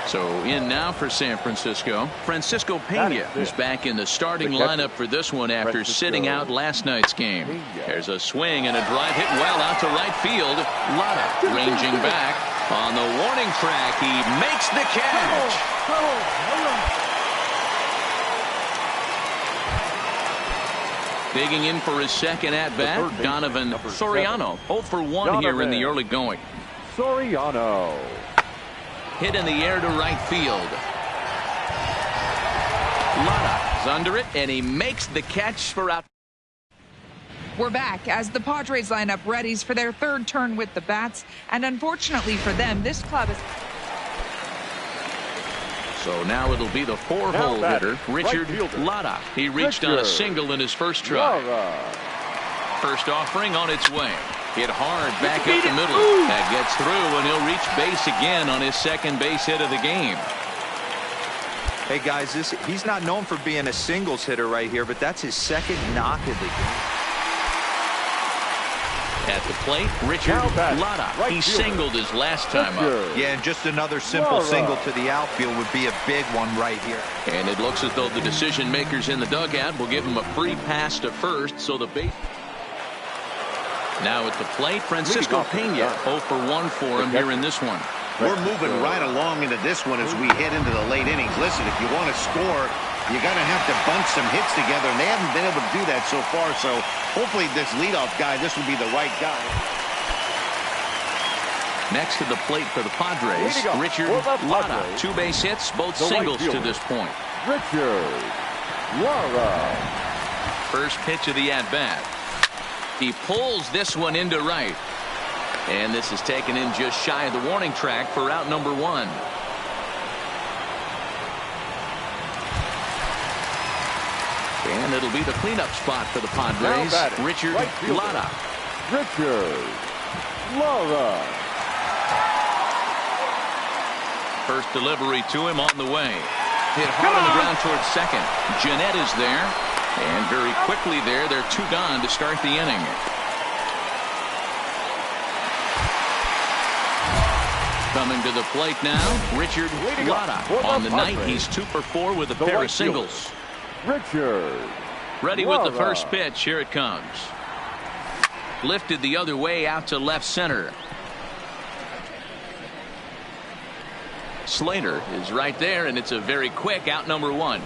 So in now for San Francisco, Francisco Pena is back in the starting lineup for this one after sitting out last night's game. There's a swing and a drive hit well out to right field. Lara ranging back on the warning track. He makes the catch. Digging in for his 2nd at-bat, Donovan Soriano. 0 for 1 here in the early going. Soriano. Hit in the air to right field. Lara is under it, and he makes the catch for out. We're back as the Padres line up readies for their 3rd turn with the bats, and unfortunately for them, this club is. So now it'll be the 4-hole hitter, Richard Lara. He reached on a single in his first try. First offering on its way. Hit hard back up the middle. That gets through, and he'll reach base again on his 2nd base hit of the game. Hey guys, he's not known for being a singles hitter right here, but that's his 2nd knock of the game. At the plate, Richard Lara. He singled his last time up. Yeah, and just another simple single to the outfield would be a big one right here. And it looks as though the decision makers in the dugout will give him a free pass to first, so the base. Now at the plate, Francisco Pena. 0 for 1 for him here in this one. We're moving right along into this one as we head into the late innings. Listen, if you want to score, you got to have to bunch some hits together, and they haven't been able to do that so far. So hopefully this leadoff guy, this will be the right guy. Next to the plate for the Padres, Richard Lara. 2 base hits, both singles to this point. Richard Lara. First pitch of the at-bat. He pulls this one into right. And this is taken in just shy of the warning track for out number 1. And it'll be the cleanup spot for the Padres. Richard Lara. Richard Lara. First delivery to him on the way. Hit hard on the ground towards second. Jeanette is there. And very quickly there, they're 2 gone to start the inning. Coming to the plate now, Richard Lara. On the night, he's 2 for 4 with a pair of singles. Richard Ready with the first pitch. Here it comes. Lifted the other way out to left center. Slater is right there, and it's a very quick out number 1.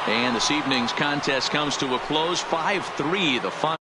And this evening's contest comes to a close. 5-3 the final.